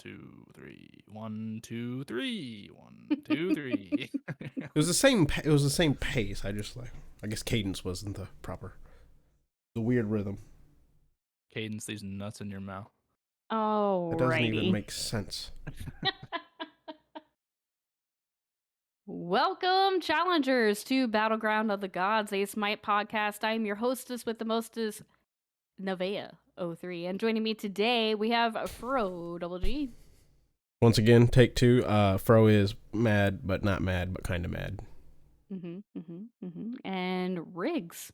two, three. 1, 2, 3. 1, 2, 3. It was the same. It was the same pace. I guess cadence wasn't the weird rhythm. Cadence these nuts in your mouth. It doesn't even Alrighty. make sense. Welcome, challengers, to Battleground of the Gods, a Smite podcast. I am your hostess with the mostest, Nevaeh03. And joining me today, we have Fro Double G. Once again, take two. Fro is mad, but not mad, but kind of mad. And Riggs.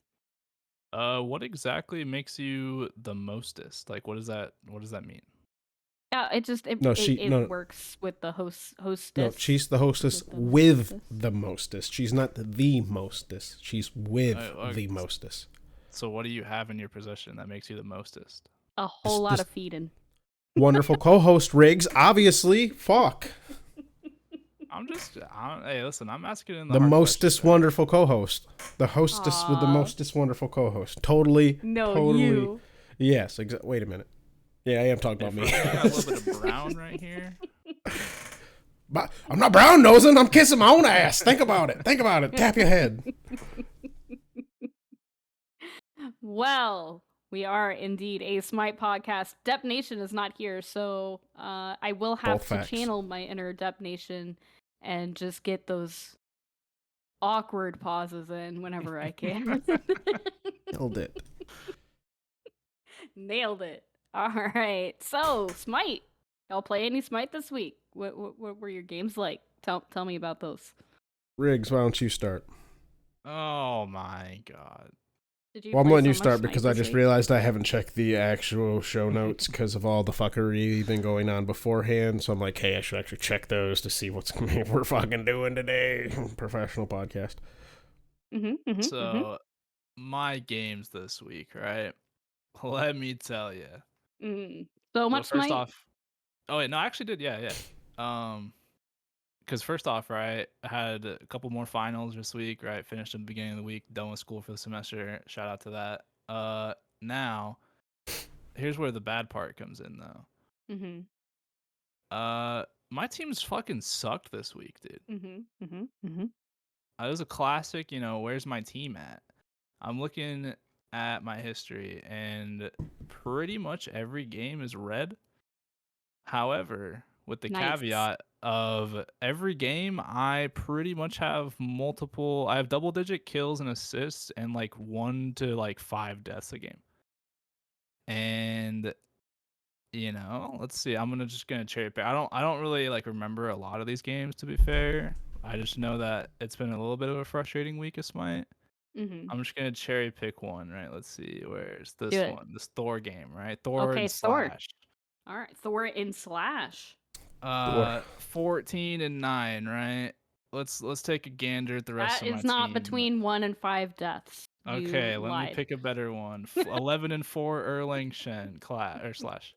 What exactly makes you the mostest? Like, what does that mean? Yeah, it No. works with the hostess. No, she's the hostess with the mostest. She's not the mostest. She's with the mostest. So what do you have in your possession that makes you the mostest? A whole lot of feeding. Wonderful co-host Riggs, obviously. Fuck. Hey, listen, I'm asking in The mostest wonderful co-host. The hostess with the mostest wonderful co-host. Totally. You. Yes. Wait a minute. Yeah, I am talking about me. I got a little bit of brown right here. But I'm not brown nosing. I'm kissing my own ass. Think about it. Tap your head. Well, we are indeed a Smite podcast. Dep Nation is not here, so I will have to channel my inner Dep Nation and just get those awkward pauses in whenever I can. Nailed it. All right. So, Smite. Y'all play any Smite this week? What were your games like? Tell me about those. Riggs, why don't you start? Oh my god. Well, I'm letting you start because I just realized I haven't checked the actual show notes because of all the fuckery been going on beforehand. So I'm like, hey, I should actually check those to see what we're fucking doing today. Professional podcast. So, my games this week, right? Let me tell you. So much first Smite? off, oh wait, no, I actually did, yeah. Because first off, right, I had a couple more finals this week, right? Finished at the beginning of the week, done with school for the semester. Shout out to that. Now, here's where the bad part comes in, though. My team's fucking sucked this week, dude. It was a classic, where's my team at? I'm looking at my history, and pretty much every game is red. However, with the caveat of every game, I pretty much have I have double-digit kills and assists and like 1 to 5 deaths a game. And let's see. I'm just gonna cherry pick. I don't really remember a lot of these games, to be fair. I just know that it's been a little bit of a frustrating week of Smite. I'm just gonna cherry pick one, right? Let's see. Where's this one? This Thor game, right? Thor and Slash. All right, Thor and Slash. 14 and 9, right? Let's take a gander at the rest of my team. That is not between 1 and 5 deaths. Okay, let me pick a better one. 11 and 4 Erlang Shen Slash.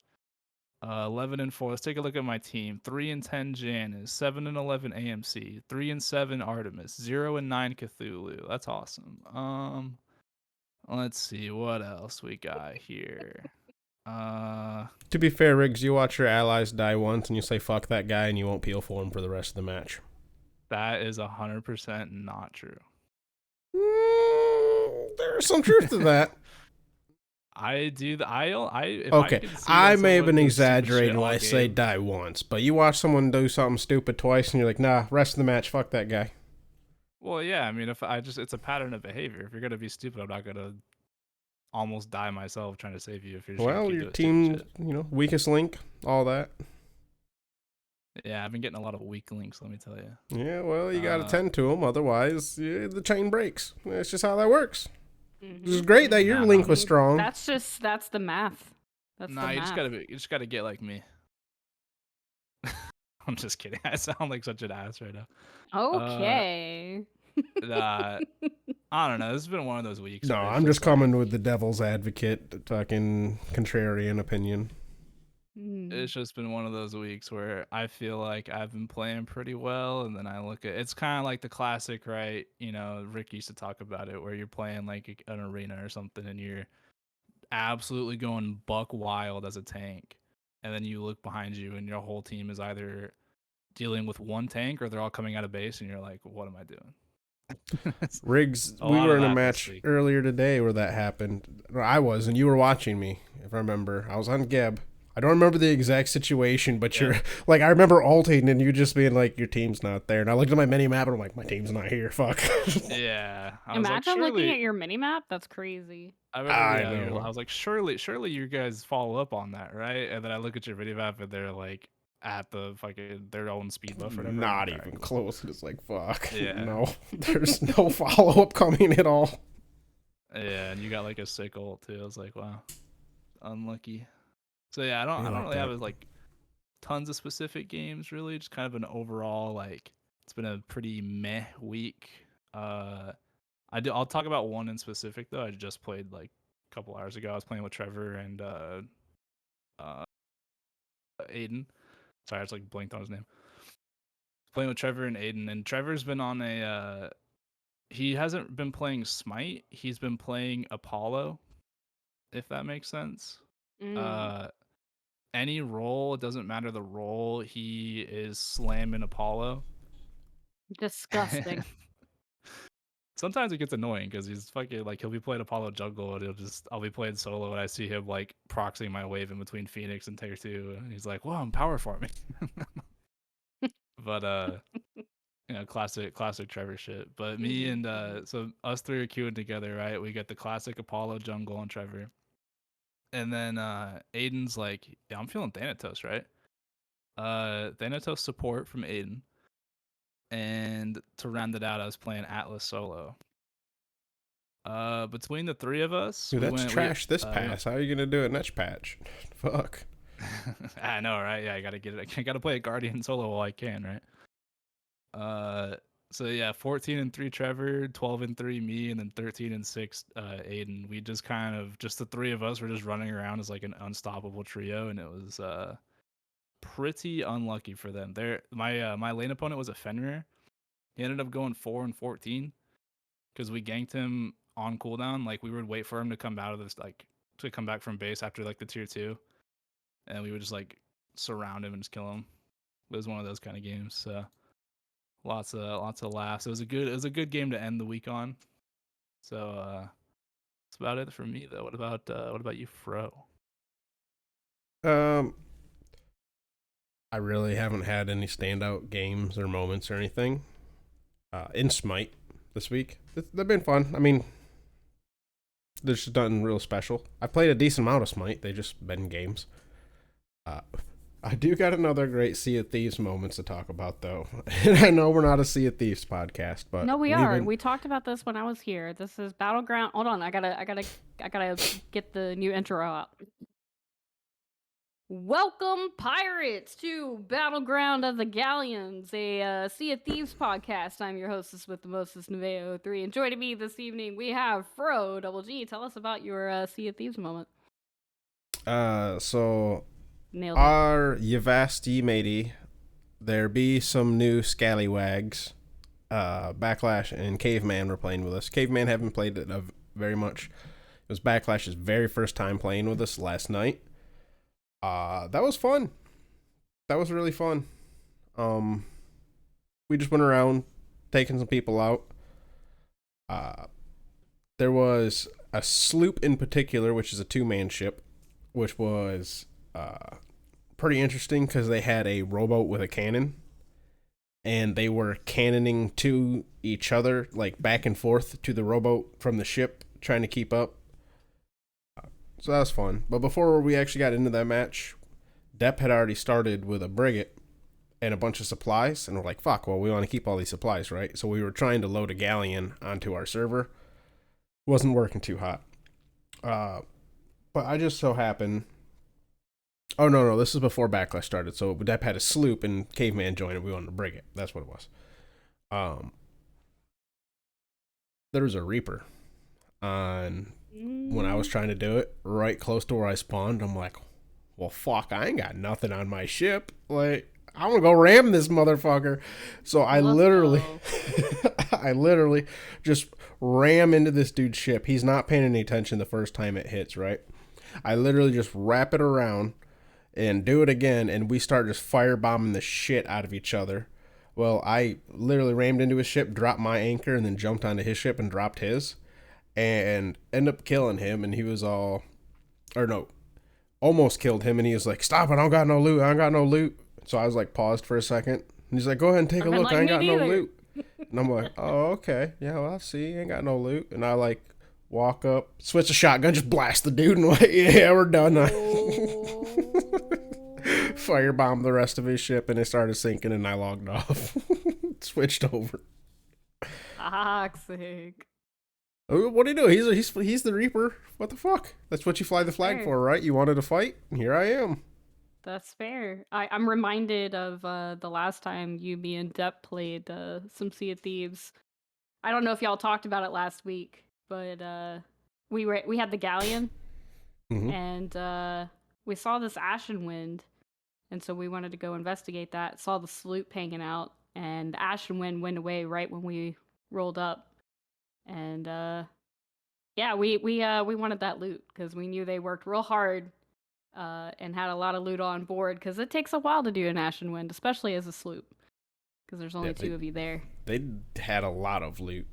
11 and 4. Let's take a look at my team. 3 and 10 Janice, 7 and 11 AMC, 3 and 7 Artemis, 0 and 9 Cthulhu. That's awesome. Let's see what else we got here. To be fair, Riggs, you watch your allies die once and you say fuck that guy and you won't peel for him for the rest of the match. That is 100% not true. There's some truth to that. I do the okay, I may have been exaggerating when I say die once, but you watch someone do something stupid twice and you're like, nah, rest of the match, fuck that guy. Well, yeah, I mean, it's a pattern of behavior. If you're gonna be stupid, I'm not gonna almost die myself trying to save you. If you're your team, weakest link, all that. Yeah, I've been getting a lot of weak links, let me tell you. Yeah, well, you gotta tend to them, otherwise the chain breaks. It's just how that works. It's great that your link was strong. That's the math. You just gotta get like me. I'm just kidding. I sound like such an ass right now. Okay. I don't know. This has been one of those weeks. No, I'm just coming with the devil's advocate, fucking contrarian opinion. It's just been one of those weeks where I feel like I've been playing pretty well, and then I look at it's kind of like the classic, right? Rick used to talk about it, where you're playing like an arena or something, and you're absolutely going buck wild as a tank, and then you look behind you and your whole team is either dealing with one tank or they're all coming out of base, and you're like, what am I doing? Riggs, we were in a match earlier today where that happened. I was, and you were watching me, if I remember. I was on Geb. I don't remember the exact situation, but you're like, I remember ulting and you just being like, your team's not there. And I looked at my mini map and I'm like, my team's not here. Fuck. Yeah. Imagine looking at your mini map. That's crazy. I was like, surely you guys follow up on that, right? And then I look at your mini map and they're like at the fucking their own speed buff or whatever. Not even close. It's like, fuck. Yeah. No, there's no follow up coming at all. Yeah, and you got like a sick ult too. I was like, wow, unlucky. So yeah, I don't really have like tons of specific games really. Just kind of an overall like it's been a pretty meh week. I'll talk about one in specific though. I just played like a couple hours ago. I was playing with Trevor and Aiden. Sorry, I just like blanked on his name. Playing with Trevor and Aiden, and Trevor's been on a he hasn't been playing Smite. He's been playing Apollo, if that makes sense. Any role, it doesn't matter the role, he is slamming Apollo. Disgusting. Sometimes it gets annoying because he's fucking like he'll be playing Apollo jungle and I'll be playing solo and I see him like proxying my wave in between Phoenix and Tier 2 and he's like, "Whoa, I'm power farming." But classic Trevor shit. But me and so us three are queuing together, right? We get the classic Apollo jungle on Trevor. And then Aiden's like, "Yeah, I'm feeling Thanatos, right?" Thanatos support from Aiden. And to round it out, I was playing Atlas solo. Between the three of us, dude, that's trash. This pass. How are you gonna do it next patch? Fuck. I know, right? Yeah, I gotta get it. I gotta play a Guardian solo while I can, right? So yeah, 14-3 Trevor, 12-3 me, and then 13-6 Aiden. We just kind of the three of us were just running around as like an unstoppable trio, and it was pretty unlucky for them. My lane opponent was a Fenrir. He ended up going 4-14 because we ganked him on cooldown. Like we would wait for him to come out of this, like to come back from base after like the tier 2, and we would just like surround him and just kill him. It was one of those kind of games. So lots of laughs. It was a good game to end the week on. So that's about it for me though. What about you, Fro? I really haven't had any standout games or moments or anything in Smite this week. They've been fun. I mean, they're just nothing real special. I played a decent amount of Smite. They just been games. I do got another great Sea of Thieves moments to talk about, though. And I know we're not a Sea of Thieves podcast, but no, we are. We talked about this when I was here. This is Battleground. Hold on, I gotta get the new intro out. Welcome, pirates, to Battleground of the Galleons, a Sea of Thieves podcast. I'm your hostess with the mostest, Neveo03, and joining me this evening, we have Fro Double G. Tell us about your Sea of Thieves moment. So our Yavasti matey, there be some new scallywags. Backlash and Caveman were playing with us. Caveman haven't played it very much. It was Backlash's very first time playing with us last night. That was fun. That was really fun. We just went around taking some people out. There was a sloop in particular, which is a 2-man ship, which was pretty interesting because they had a rowboat with a cannon, and they were cannoning to each other, like back and forth to the rowboat from the ship, trying to keep up. So that was fun. But before we actually got into that match, Depp had already started with a brigade and a bunch of supplies. And we're like, fuck, well, we want to keep all these supplies, right? So we were trying to load a galleon onto our server. Wasn't working too hot. But I just so happened... Oh, no, this is before Backlash started. So Depp had a sloop and Caveman joined and we wanted a brigade. That's what it was. There was a Reaper on... When I was trying to do it, right close to where I spawned, I'm like, well, fuck, I ain't got nothing on my ship. Like, I want to go ram this motherfucker. So I literally just ram into this dude's ship. He's not paying any attention the first time it hits, right? I literally just wrap it around and do it again, and we start just firebombing the shit out of each other. Well, I literally rammed into his ship, dropped my anchor, and then jumped onto his ship and dropped his, and ended up killing him. And he was all, or no, almost killed him. And he was like, "Stop it! I don't got no loot. I ain't got no loot." So I was like paused for a second. And he's like, "Go ahead and take a look. Like, I ain't got no loot." And I'm like, "Oh, okay. Yeah, well, I see. Ain't got no loot." And I like walk up, switch a shotgun, just blast the dude, and like, yeah, we're done. Firebomb the rest of his ship, and it started sinking, and I logged off. Switched over. Toxic. What do you do? He's the Reaper. What the fuck? That's what you fly the flag for, right? You wanted to fight? Here I am. That's fair. I'm reminded of the last time you, me, and Depp played some Sea of Thieves. I don't know if y'all talked about it last week, but we had the galleon, and we saw this Ashen Wind, and so we wanted to go investigate that. Saw the sloop hanging out, and the Ashen Wind went away right when we rolled up, and yeah, we wanted that loot because we knew they worked real hard. And had a lot of loot on board because it takes a while to do an Ashen Wind, especially as a sloop, because there's only two of you there. They had a lot of loot.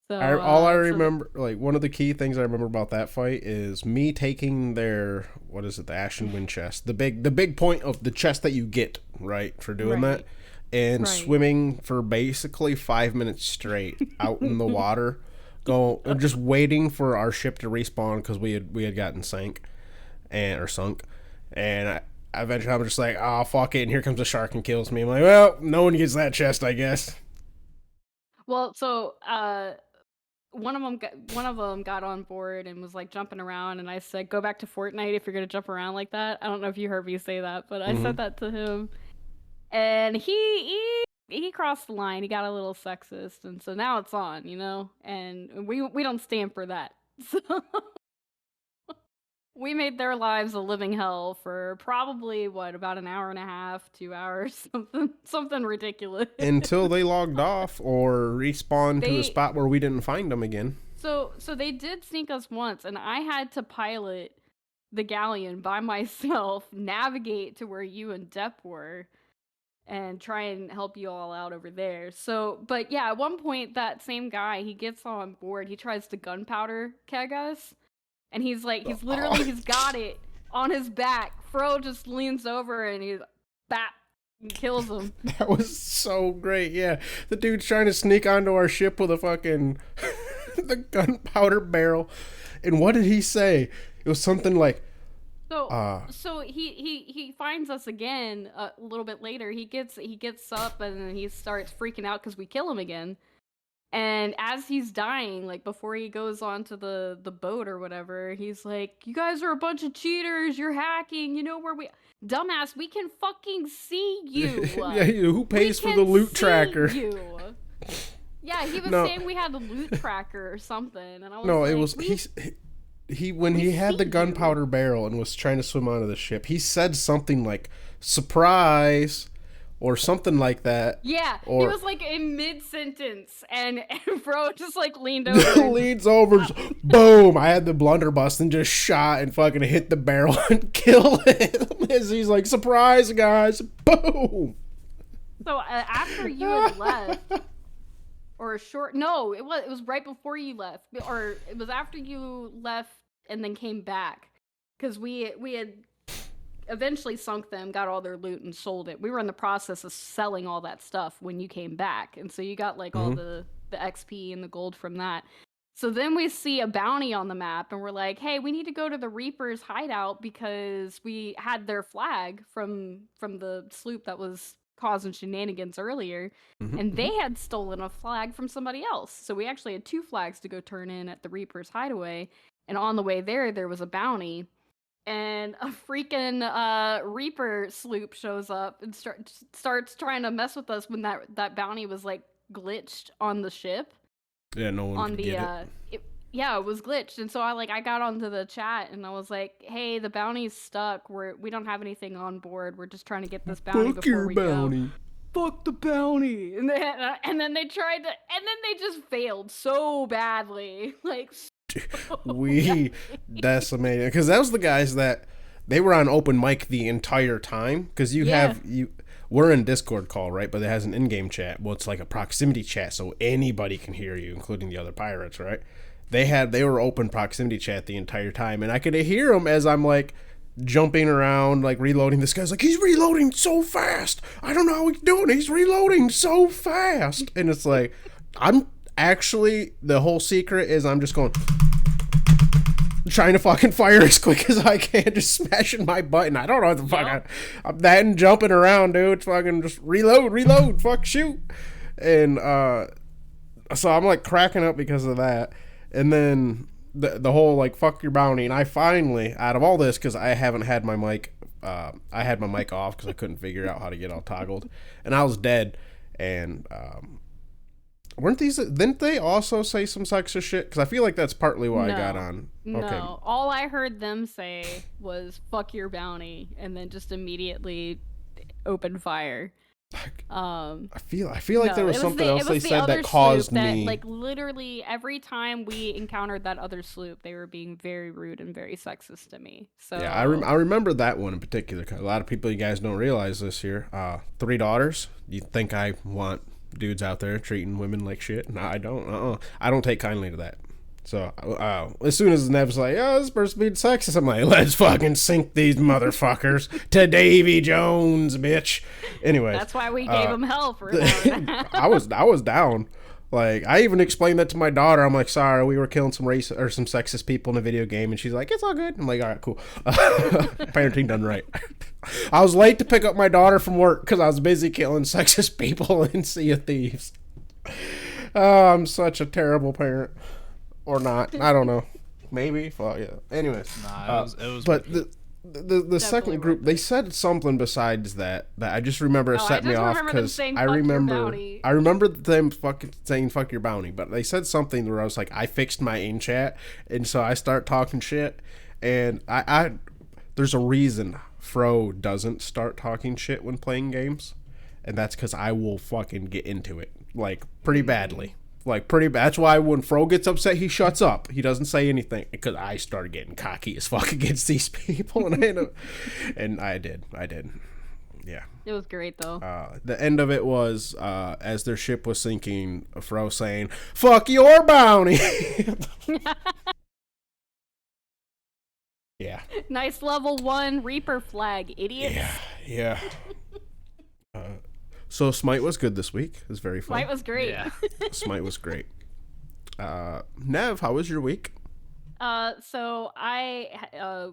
So I remember, like one of the key things I remember about that fight is me taking their the Ashen Wind chest, the big point of the chest that you get right for doing that, and swimming for basically 5 minutes straight out in the water, just waiting for our ship to respawn because we had gotten sunk. And eventually I'm just like, oh fuck it, and here comes a shark and kills me. I'm like, well, no one gets that chest, I guess. Well, so one of them got on board and was like jumping around, and I said, go back to Fortnite if you're gonna jump around like that. I don't know if you heard me say that, but I said that to him, and he crossed the line. He got a little sexist, and so now it's on, and we don't stand for that. So we made their lives a living hell for probably, about an hour and a half, 2 hours, something ridiculous. Until they logged off or respawned to a spot where we didn't find them again. So they did sneak us once, and I had to pilot the galleon by myself, navigate to where you and Depp were, and try and help you all out over there. So, but yeah, at one point, that same guy, he gets on board, he tries to gunpowder keg us. And he's like, he's got it on his back. Fro just leans over and he's bap and kills him. That was so great. Yeah, the dude's trying to sneak onto our ship with a fucking the gunpowder barrel. And what did he say? It was something like, so he finds us again a little bit later. He gets up and then he starts freaking out because we kill him again. And as he's dying, like before he goes onto the boat or whatever, he's like, "You guys are a bunch of cheaters. You're hacking. You know where we, dumbass. We can fucking see you. Yeah, who pays for the loot tracker? You. Yeah, he was saying we had the loot tracker or something, and I was it was when he had the gunpowder barrel and was trying to swim onto the ship. He said something like "surprise." Or something like that. Yeah, he was like in mid-sentence, and Bro just like leaned over. Leans over, boom! I had the blunderbuss and just shot and fucking hit the barrel and killed him. As he's like, surprise, guys! Boom! So after you had left, or it was right before you left, or it was after you left and then came back, because we had eventually sunk them, got all their loot, and sold it. We were in the process of selling all that stuff when you came back, and so you got like all the XP and the gold from that. So then we see a bounty on the map, and we're like, hey, we need to go to the Reaper's hideout because we had their flag from the sloop that was causing shenanigans earlier, and they had stolen a flag from somebody else. So we actually had 2 flags to go turn in at the Reaper's hideaway, and on the way there was a bounty. And a freaking Reaper sloop shows up and starts trying to mess with us when that bounty was like glitched on the ship. Yeah, no one could get it. It was glitched, and so I got onto the chat and I was like, "Hey, the bounty's stuck. We don't have anything on board. We're just trying to get this bounty before we go." Fuck the bounty! And then they tried to, and then they just failed so badly, like. We decimated because that was the guys that they were on open mic the entire time because we're in Discord call, right? But it has an in-game chat. Well, it's like a proximity chat, so anybody can hear you, including the other pirates, right? They were open proximity chat the entire time, and I could hear them as I'm like jumping around, like reloading. This guy's like, he's reloading so fast. I don't know how he's doing. He's reloading so fast, and it's like, I'm actually, the whole secret is I'm just going, trying to fucking fire as quick as I can, just smashing my button. I don't know what the fuck. I'm that and jumping around, dude. It's fucking just reload, fuck, shoot. And so I'm like cracking up because of that. And then the whole like fuck your bounty. And I finally, out of all this, because I haven't had my mic, I had my mic off because I couldn't figure out how to get all toggled, and I was dead. And didn't they also say some sexist shit? Because I feel like that's partly why I got on. Okay. No, all I heard them say was "fuck your bounty" and then just immediately open fire. I feel like there was something else they said that caused me. Like literally every time we encountered that other sloop, they were being very rude and very sexist to me. So yeah, I remember that one in particular. A lot of people, you guys don't realize this here. 3 daughters. You think I want dudes out there treating women like shit? No, I don't. I don't take kindly to that. So as soon as Nev's like, oh, this person being sexist, I'm like, let's fucking sink these motherfuckers to Davy Jones, bitch. Anyway, that's why we gave him hell for an hour. I was down. Like, I even explained that to my daughter. I'm like, sorry, we were killing some some sexist people in a video game, and she's like, it's all good. I'm like, all right, cool. Parenting done right. I was late to pick up my daughter from work because I was busy killing sexist people in Sea of Thieves. Oh, I'm such a terrible parent. Or not. I don't know. Maybe. Well, yeah. Anyways. Nah, it was but the second group, they said something besides that I just remember set me off because I remember them fucking saying "fuck your bounty," but they said something where I was like, I fixed my in chat, and so I start talking shit, and I there's a reason Fro doesn't start talking shit when playing games, and that's because I will fucking get into it like pretty badly. Like pretty bad. That's why when Fro gets upset, he shuts up. He doesn't say anything because I started getting cocky as fuck against these people, and I did. Yeah. It was great though. The end of it was as their ship was sinking, Fro saying, "Fuck your bounty." Yeah. Nice level 1 Reaper flag, idiots. Yeah. So Smite was good this week. It was very fun. Smite was great. Yeah. Smite was great. Nev, how was your week? So I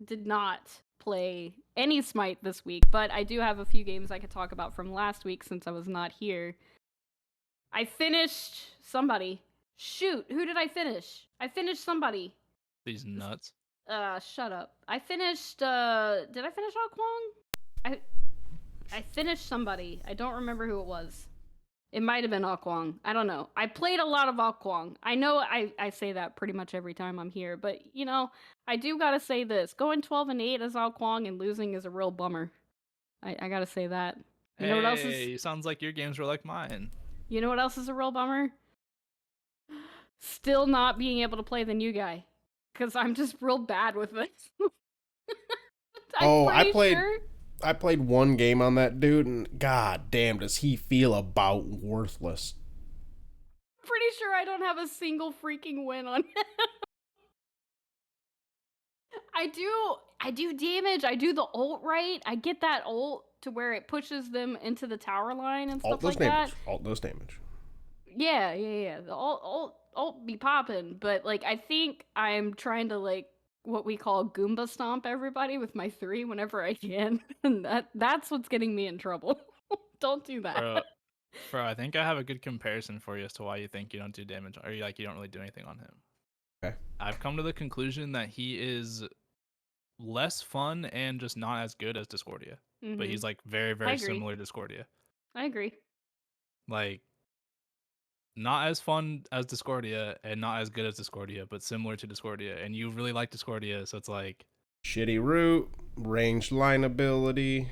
did not play any Smite this week, but I do have a few games I could talk about from last week since I was not here. I finished somebody. Shoot, who did I finish? I finished somebody. These nuts. Shut up. I finished, did I finish Akwong? I finished somebody. I don't remember who it was. It might have been Akwong. I don't know. I played a lot of Akwong. I know I say that pretty much every time I'm here, but, you know, I do gotta say this. Going 12-8 as Akwong and losing is a real bummer. I gotta say that. You know what else is... sounds like your games were like mine. You know what else is a real bummer? Still not being able to play the new guy. Because I'm just real bad with this. I played one game on that dude, and god damn, does he feel about worthless. Pretty sure I don't have a single freaking win on him. I do damage. I do the ult right. I get that ult to where it pushes them into the tower line and stuff like that. Ult does damage. Yeah. The ult be popping, but like I think I'm trying to like what we call Goomba stomp everybody with my 3 whenever I can, and that's what's getting me in trouble. Don't do that. Bro, I think I have a good comparison for you as to why you think you don't do damage, or you don't really do anything on him. Okay. I've come to the conclusion that he is less fun and just not as good as Discordia, but he's like very, very similar to Discordia. I agree. Like, not as fun as Discordia and not as good as Discordia, but similar to Discordia. And you really like Discordia, so it's like... shitty root, ranged line ability.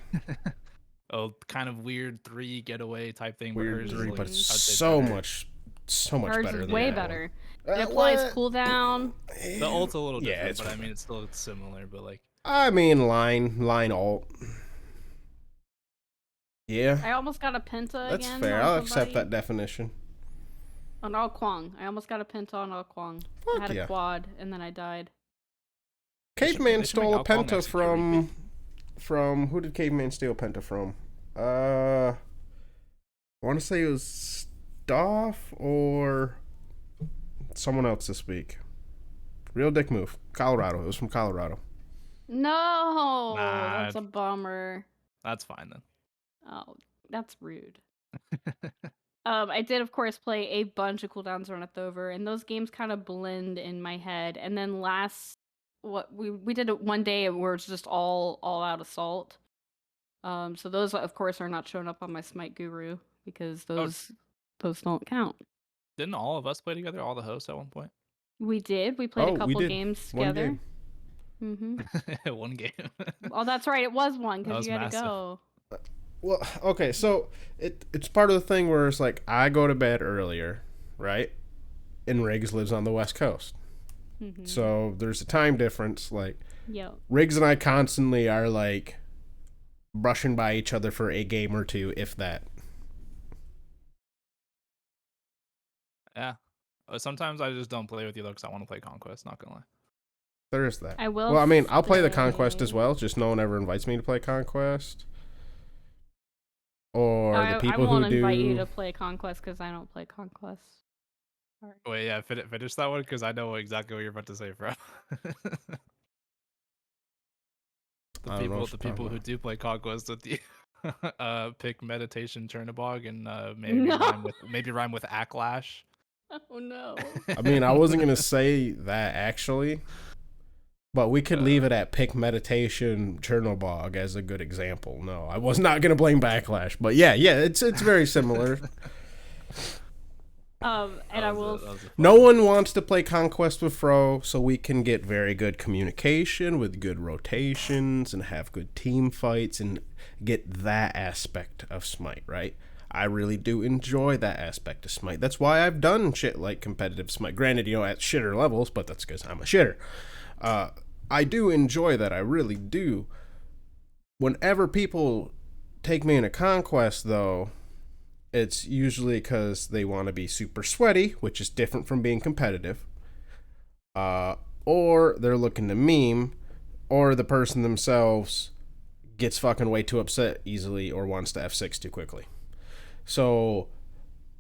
Kind of weird 3 getaway type thing. Weird 3, but so much hers better. Is way better. It applies cooldown. The ult's a little different, but I mean, it's still similar. But like, I mean, line alt. Yeah. I almost got a penta That's again. fair. I'll accept that somebody. definition. On Al Kwong. I almost got a penta on Al Kwong. I Fuck had a yeah. quad, and then I died. Caveman They should make stole a Alcong penta execute repeat. from who did Caveman steal penta from? I want to say it was Stoff or someone else this week. Real dick move. Colorado. It was from Colorado. No, Nah, that's a bummer. That's fine then. Oh, that's rude. I did, of course, play a bunch of cooldowns Run It Over, and those games kind of blend in my head. And then we did it one day where it's just all out assault. So those, of course, are not showing up on my Smite Guru because those don't count. Didn't all of us play together, all the hosts at one point? We did. We played a couple games together. One game. One game. Oh, that's right. It was one because you had massive. to go. Well, okay, so it's part of the thing where it's like I go to bed earlier, right? And Riggs lives on the West Coast. Mm-hmm. So there's a time difference. Like, Riggs and I constantly are like brushing by each other for a game or two, if that. Yeah. Sometimes I just don't play with you though because I want to play Conquest, not gonna lie. There is that. I will. Well, I mean, I'll play the Conquest as well, just no one ever invites me to play Conquest. Or the people who do. I won't invite you to play Conquest because I don't play Conquest. Sorry. Wait, yeah, finish that one because I know exactly what you're about to say, bro. the people who do play Conquest with you pick Meditation Chernobog and maybe rhyme with Acklash. Oh no. I mean, I wasn't gonna say that actually. But we could leave it at pick Meditation Chernobog as a good example. No, I was not going to blame Backlash. But yeah, it's very similar. And I will... No one wants to play Conquest with Fro, so we can get very good communication with good rotations and have good team fights and get that aspect of Smite, right? I really do enjoy that aspect of Smite. That's why I've done shit like competitive Smite. Granted, at shitter levels, but that's because I'm a shitter. I do enjoy that. I really do. Whenever people take me in a Conquest, though, it's usually because they want to be super sweaty, which is different from being competitive. Or they're looking to meme, or the person themselves gets fucking way too upset easily or wants to F6 too quickly. So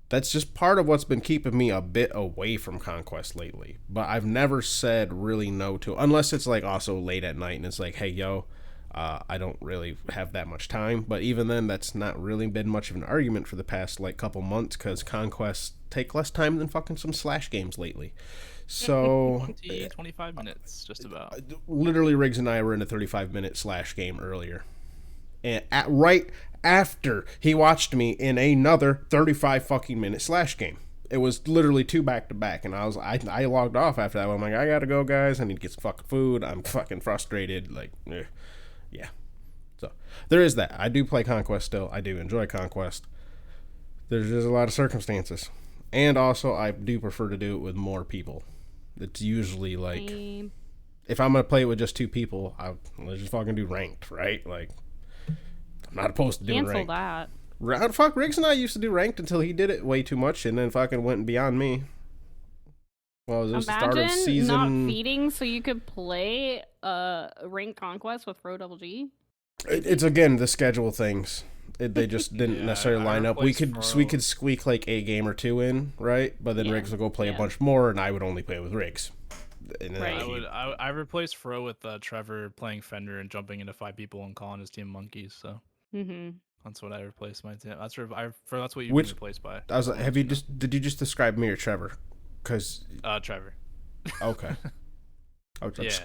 that's just part of what's been keeping me a bit away from Conquest lately. But I've never said really no to it, unless it's like also late at night and it's like, hey, yo, I don't really have that much time. But even then, that's not really been much of an argument for the past like couple months because Conquests take less time than fucking some Slash games lately. So 25 minutes, just about. Literally, Riggs and I were in a 35-minute Slash game earlier. And right after he watched me in another 35 fucking minute Slash game. It was literally 2 back to back, and I logged off after that. I'm like, I gotta go, guys. I need to get some fucking food. I'm fucking frustrated. Like, yeah. So there is that. I do play Conquest still. I do enjoy Conquest. There's just a lot of circumstances, and also I do prefer to do it with more people. It's usually like if I'm gonna play it with just 2 people, let's just fucking do ranked, right? Like. I'm not opposed to doing ranked. Cancel that. Fuck, Riggs and I used to do ranked until he did it way too much and then fucking went beyond me. Well, it was the start of season. Not feeding so you could play ranked Conquest with Pro Double G? It's again the schedule things. They just didn't necessarily line up. We could squeak like a game or 2 in, right? But then Riggs would go play a bunch more, and I would only play with Riggs. Right. I replaced Fro with Trevor playing Fender and jumping into 5 people and calling his team monkeys. So that's what I replaced my team. That's what you've been replaced by. I was like, did you just describe me or Trevor? Because Trevor. Okay.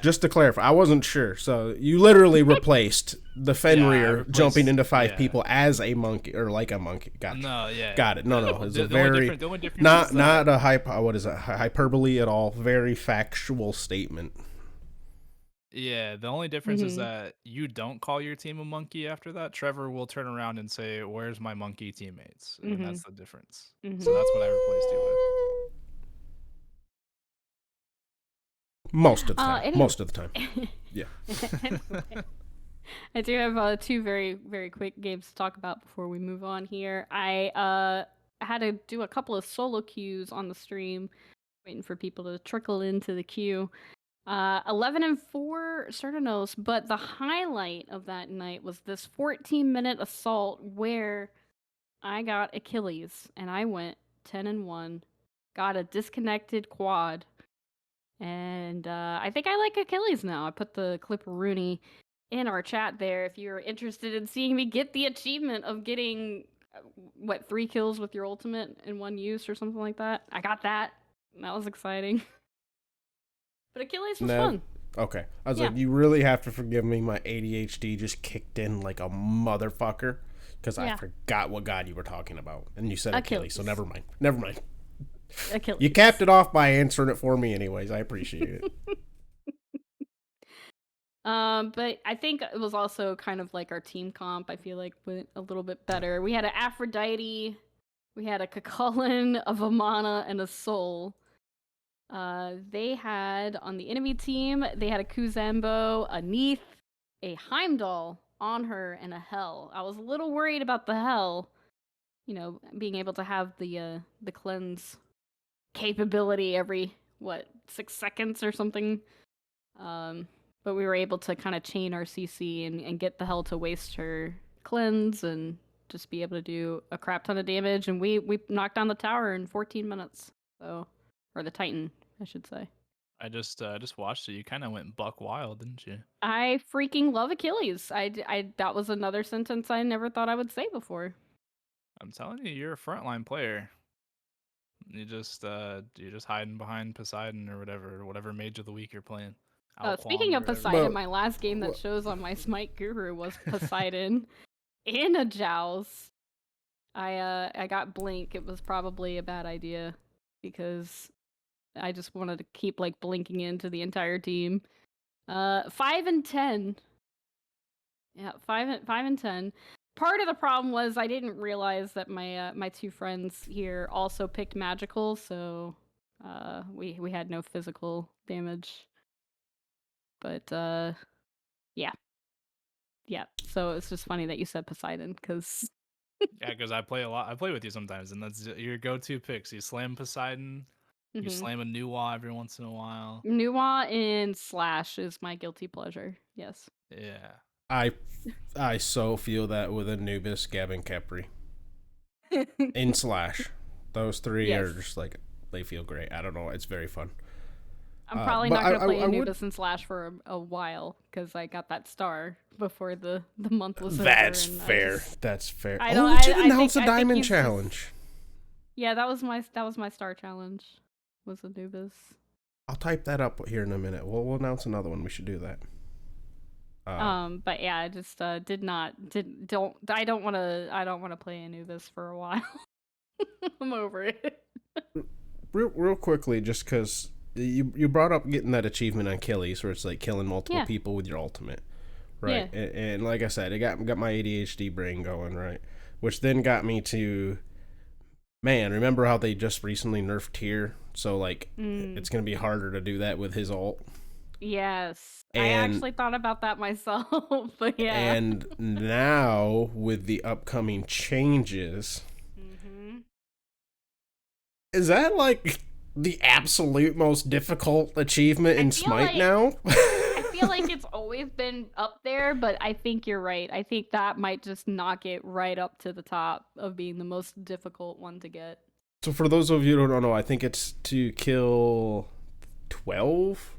Just to clarify, I wasn't sure. So you literally replaced the Fenrir jumping into 5 people as a monkey or like a monkey. Gotcha. No, yeah. Got it. No. It's a very not a hyperbole at all. Very factual statement. Yeah, the only difference is that you don't call your team a monkey after that. Trevor will turn around and say, "Where's my monkey teammates?" And that's the difference. So that's what I replaced you with. Most of the time. Most of the time. Yeah. I do have 2 very, very quick games to talk about before we move on here. I had to do a couple of solo queues on the stream, waiting for people to trickle into the queue. 11-4 Certanos, but the highlight of that night was this 14-minute assault where I got Achilles, and I went 10-1, got a disconnected quad, and I think I like Achilles now. I put the clip Rooney in our chat there if you're interested in seeing me get the achievement of getting, 3 kills with your ultimate in one use or something like that. I got that. That was exciting. But Achilles was fun. Okay. I was like, you really have to forgive me. My ADHD just kicked in like a motherfucker because I forgot what god you were talking about. And you said Achilles, so never mind. Never mind. Achilles. You capped it off by answering it for me anyways. I appreciate it. But I think it was also kind of like our team comp, I feel like, went a little bit better. We had an Aphrodite, we had a Cucullin, a Vamana, and a Soul. They had, on the enemy team, they had a Kuzambo, a Neath, a Heimdall on her, and a Hell. I was a little worried about the Hell, being able to have the cleanse capability every, 6 seconds or something. But we were able to kind of chain our CC and get the Hell to waste her cleanse and just be able to do a crap ton of damage. And we knocked down the tower in 14 minutes. So... Or the Titan, I should say. I just watched it. You kind of went buck wild, didn't you? I freaking love Achilles. I that was another sentence I never thought I would say before. I'm telling you, you're a frontline player. You're just hiding behind Poseidon or whatever mage of the week you're playing. Speaking of Poseidon, my last game that shows on my Smite Guru was Poseidon in a Joust. I got Blink. It was probably a bad idea because I just wanted to keep blinking into the entire team. 5-10. Yeah, 5-10. Part of the problem was I didn't realize that my 2 friends here also picked magical, so we had no physical damage. But yeah. So it's just funny that you said Poseidon because. Yeah, because I play a lot. I play with you sometimes, and that's your go-to picks. You slam Poseidon. You slam a Nuwa every once in a while. Nuwa in Slash is my guilty pleasure. Yes. Yeah. I so feel that with Anubis, Gavin, Kepri. In Slash. Those 3 are just they feel great. I don't know. It's very fun. I'm probably not going to play Anubis and Slash for a while because I got that star before the month was over. That's fair. That's fair. We should announce a diamond challenge. Yeah, that was my star challenge. Was Anubis. I'll type that up here in a minute. We'll announce another one. We should do that. But yeah, I just I don't want to play Anubis for a while. I'm over it. Real quickly, just because you brought up getting that achievement on Achilles, where it's killing multiple people with your ultimate, right? Yeah. And like I said, it got my ADHD brain going, right? Which then got me to, man, remember how they just recently nerfed Tyr? So it's gonna be harder to do that with his ult. Yes. I actually thought about that myself, but yeah. And now with the upcoming changes, is that the absolute most difficult achievement in Smite now? I feel like it's always been up there, but I think you're right. I think that might just knock it right up to the top of being the most difficult one to get. So for those of you who don't know, I think it's to kill 12?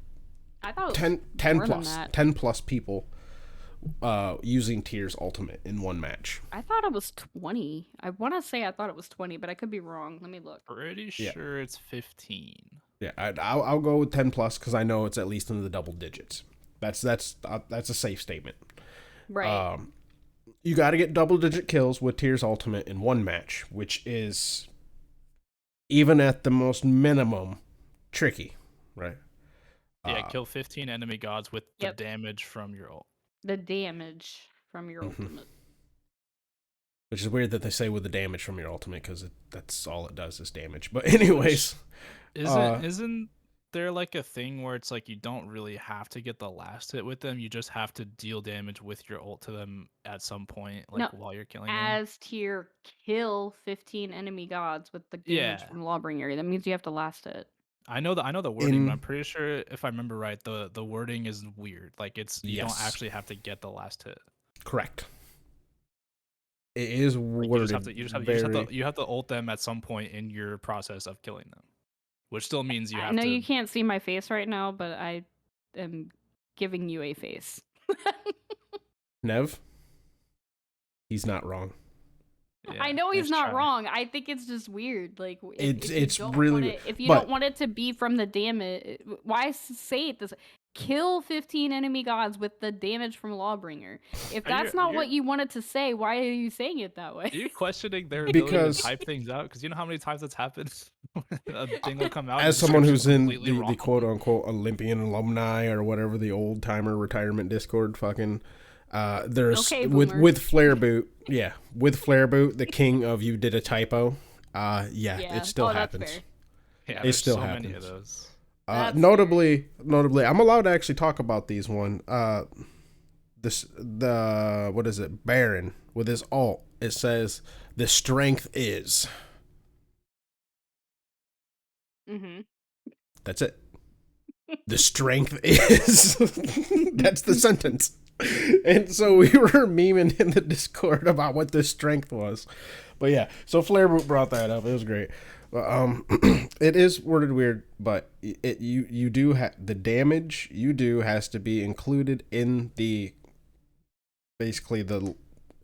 I thought 10 plus. 10 plus people using Tyr's ultimate in one match. I thought it was 20. I want to say I thought it was 20, but I could be wrong. Let me look. Pretty sure it's 15. Yeah, I'll go with 10 plus because I know it's at least in the double digits. That's a safe statement. Right. You got to get double digit kills with Tyr's ultimate in one match, which is, even at the most minimum, tricky, right? Yeah, kill 15 enemy gods with the damage from your ult. The damage from your ultimate. Which is weird that they say with the damage from your ultimate, because that's all it does is damage. But anyways, isn't they're like a thing where it's like you don't really have to get the last hit with them. You just have to deal damage with your ult to them at some point, like while you're killing them. As tier kill 15 enemy gods with the damage from Lawbringer. That means you have to last it. I know the wording, but I'm pretty sure if I remember right, the wording is weird. Like you don't actually have to get the last hit. Correct. It is worded. You have to ult them at some point in your process of killing them, which still means you have to. I know you can't see my face right now, but I am giving you a face. Nev, he's not wrong. Yeah, I know he's not wrong. I think it's just weird. Like it's really if you don't want it to be from the damage, why say it this? Kill 15 enemy gods with the damage from Lawbringer. If that's not what you wanted to say, why are you saying it that way? Are you questioning their ability to type things out? Because you know how many times that's happened? A thing will come out. As someone who's in the quote-unquote Olympian alumni or whatever, the old-timer retirement Discord fucking... there's with Flare Boot, with Flare Boot, the king of you did a typo. It still happens. Yeah, it still happens. Many of those. Notably, I'm allowed to actually talk about these one. What is it? Baron with his ult. It says the strength is. That's it. The strength is. That's the sentence. And so we were memeing in the Discord about what the strength was. But yeah, so Flare Boot brought that up. It was great. It is worded weird, but you do have the damage you do has to be included in the basically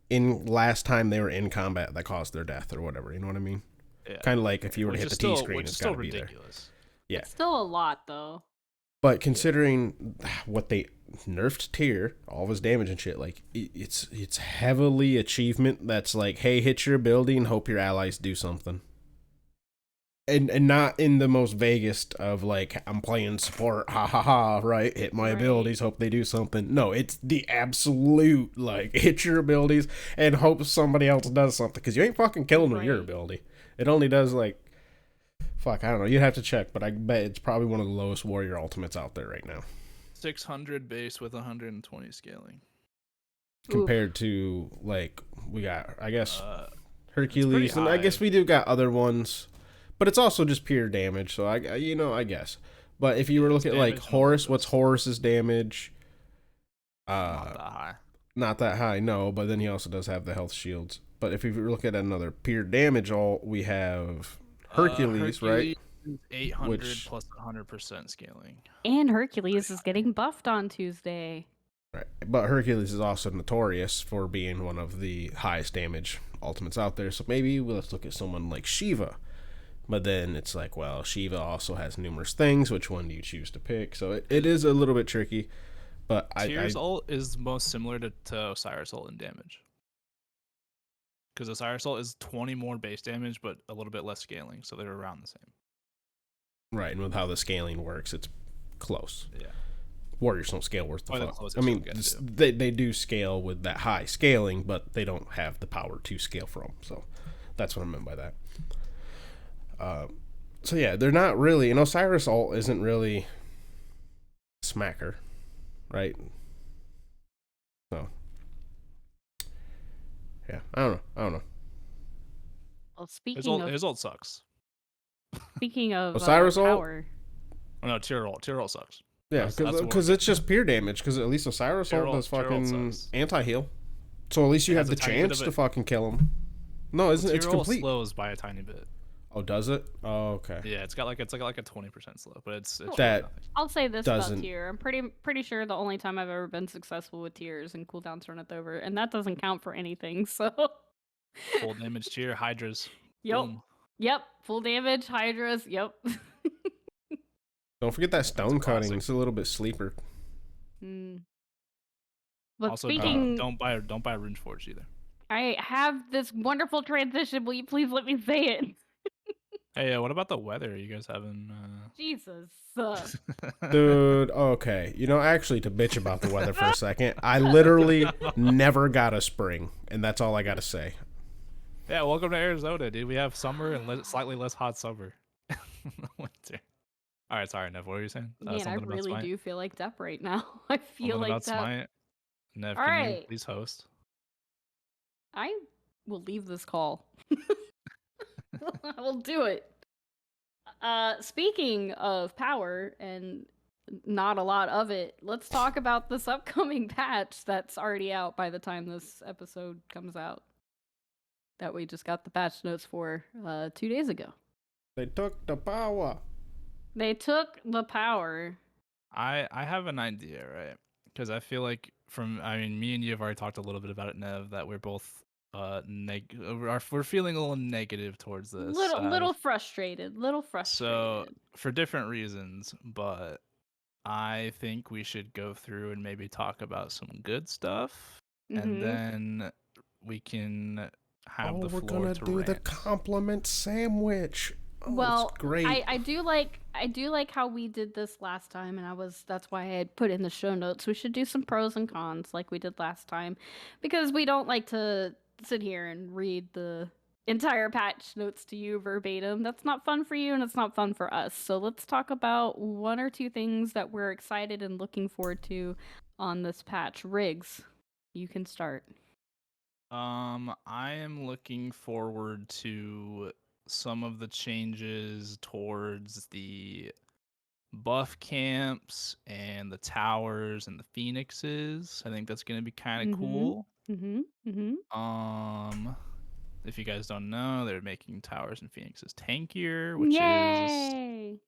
in last time they were in combat that caused their death or whatever. You know what I mean? Yeah. Kind of like if you were to hit the T screen, it's got to be there. Yeah, it's still a lot though. But considering what they nerfed tier, all of his damage and shit, like it's heavily achievement. That's like, hey, hit your ability and hope your allies do something. And not in the most vaguest of like, I'm playing support, ha ha ha, right? Hit my abilities, hope they do something. No, it's the absolute, like, hit your abilities and hope somebody else does something. Because you ain't fucking killing with your ability. It only does, like, fuck, I don't know. You'd have to check, but I bet it's probably one of the lowest warrior ultimates out there right now. 600 base with 120 scaling. Compared to, like, we got, I guess, Hercules, and I guess we do got other ones. But it's also just pure damage, so I guess. But if you were looking at like Horus, what's Horus's damage? Not that high. Not that high, no. But then he also does have the health shields. But if you look at another pure damage, we have Hercules, right? 800 plus 100% scaling. And Hercules is getting buffed on Tuesday. Right, but Hercules is also notorious for being one of the highest damage ultimates out there. So maybe let's look at someone like Shiva. But then it's like, well, Shiva also has numerous things. Which one do you choose to pick? So it is a little bit tricky. But Tyr's ult is most similar to Osiris ult in damage. Because Osiris ult is 20 more base damage, but a little bit less scaling. So they're around the same. Right, and with how the scaling works, it's close. Yeah. Warriors don't scale worth the fuck. I mean, they do scale with that high scaling, but they don't have the power to scale from. So that's what I meant by that. So yeah, they're not really, and Osiris ult isn't really smacker, right? So yeah, I don't know. Well, speaking his ult sucks. Speaking of Osiris ult, oh no, tier ult sucks. Yeah, because it's just pure damage. Because at least Osiris ult does fucking anti-heal, so at least you have the chance to fucking kill him. No, isn't it's complete? Slows by a tiny bit. Oh, does it? Oh, okay. Yeah, it's like a 20% slow, but it's that. I'll say this about tier. I'm pretty sure the only time I've ever been successful with tiers and cooldowns run it over, and that doesn't count for anything. So full damage tier Hydras. Yep. Boom. Yep. Full damage Hydras. Yep. Don't forget that stone cutting. It's a little bit sleeper. But also, speaking, don't buy Runeforge either. I have this wonderful transition. Will you please let me say it? Hey, what about the weather? Are you guys having? Jesus. Dude, okay. Actually, to bitch about the weather for a second, I literally never got a spring, and that's all I got to say. Yeah, welcome to Arizona, dude. We have summer and slightly less hot summer. Winter. All right, sorry, Nev. What were you saying? Man, I Something about really Smite? do feel like Depp right now. I feel Something like about Depp. Smite? Nev, All can you right. please host? I will leave this call. I will do it. Speaking of power and not a lot of it, let's talk about this upcoming patch that's already out by the time this episode comes out. That we just got the patch notes for 2 days ago. They took the power. They took the power. I have an idea, right? Because I feel like me and you have already talked a little bit about it, Nev, that we're both we're feeling a little negative towards this. Little frustrated. So for different reasons, but I think we should go through and maybe talk about some good stuff, and then we can have the floor to rant. We're gonna do the compliment sandwich. Oh, well, it's great. I do like how we did this last time, and that's why I had put in the show notes. We should do some pros and cons like we did last time, because we don't like to sit here and read the entire patch notes to you verbatim. That's not fun for you, and it's not fun for us. So let's talk about one or two things that we're excited and looking forward to on this patch. Riggs, you can start. I am looking forward to some of the changes towards the buff camps and the towers and the phoenixes. I think that's going to be kind of cool. If you guys don't know, they're making towers and phoenixes tankier, which is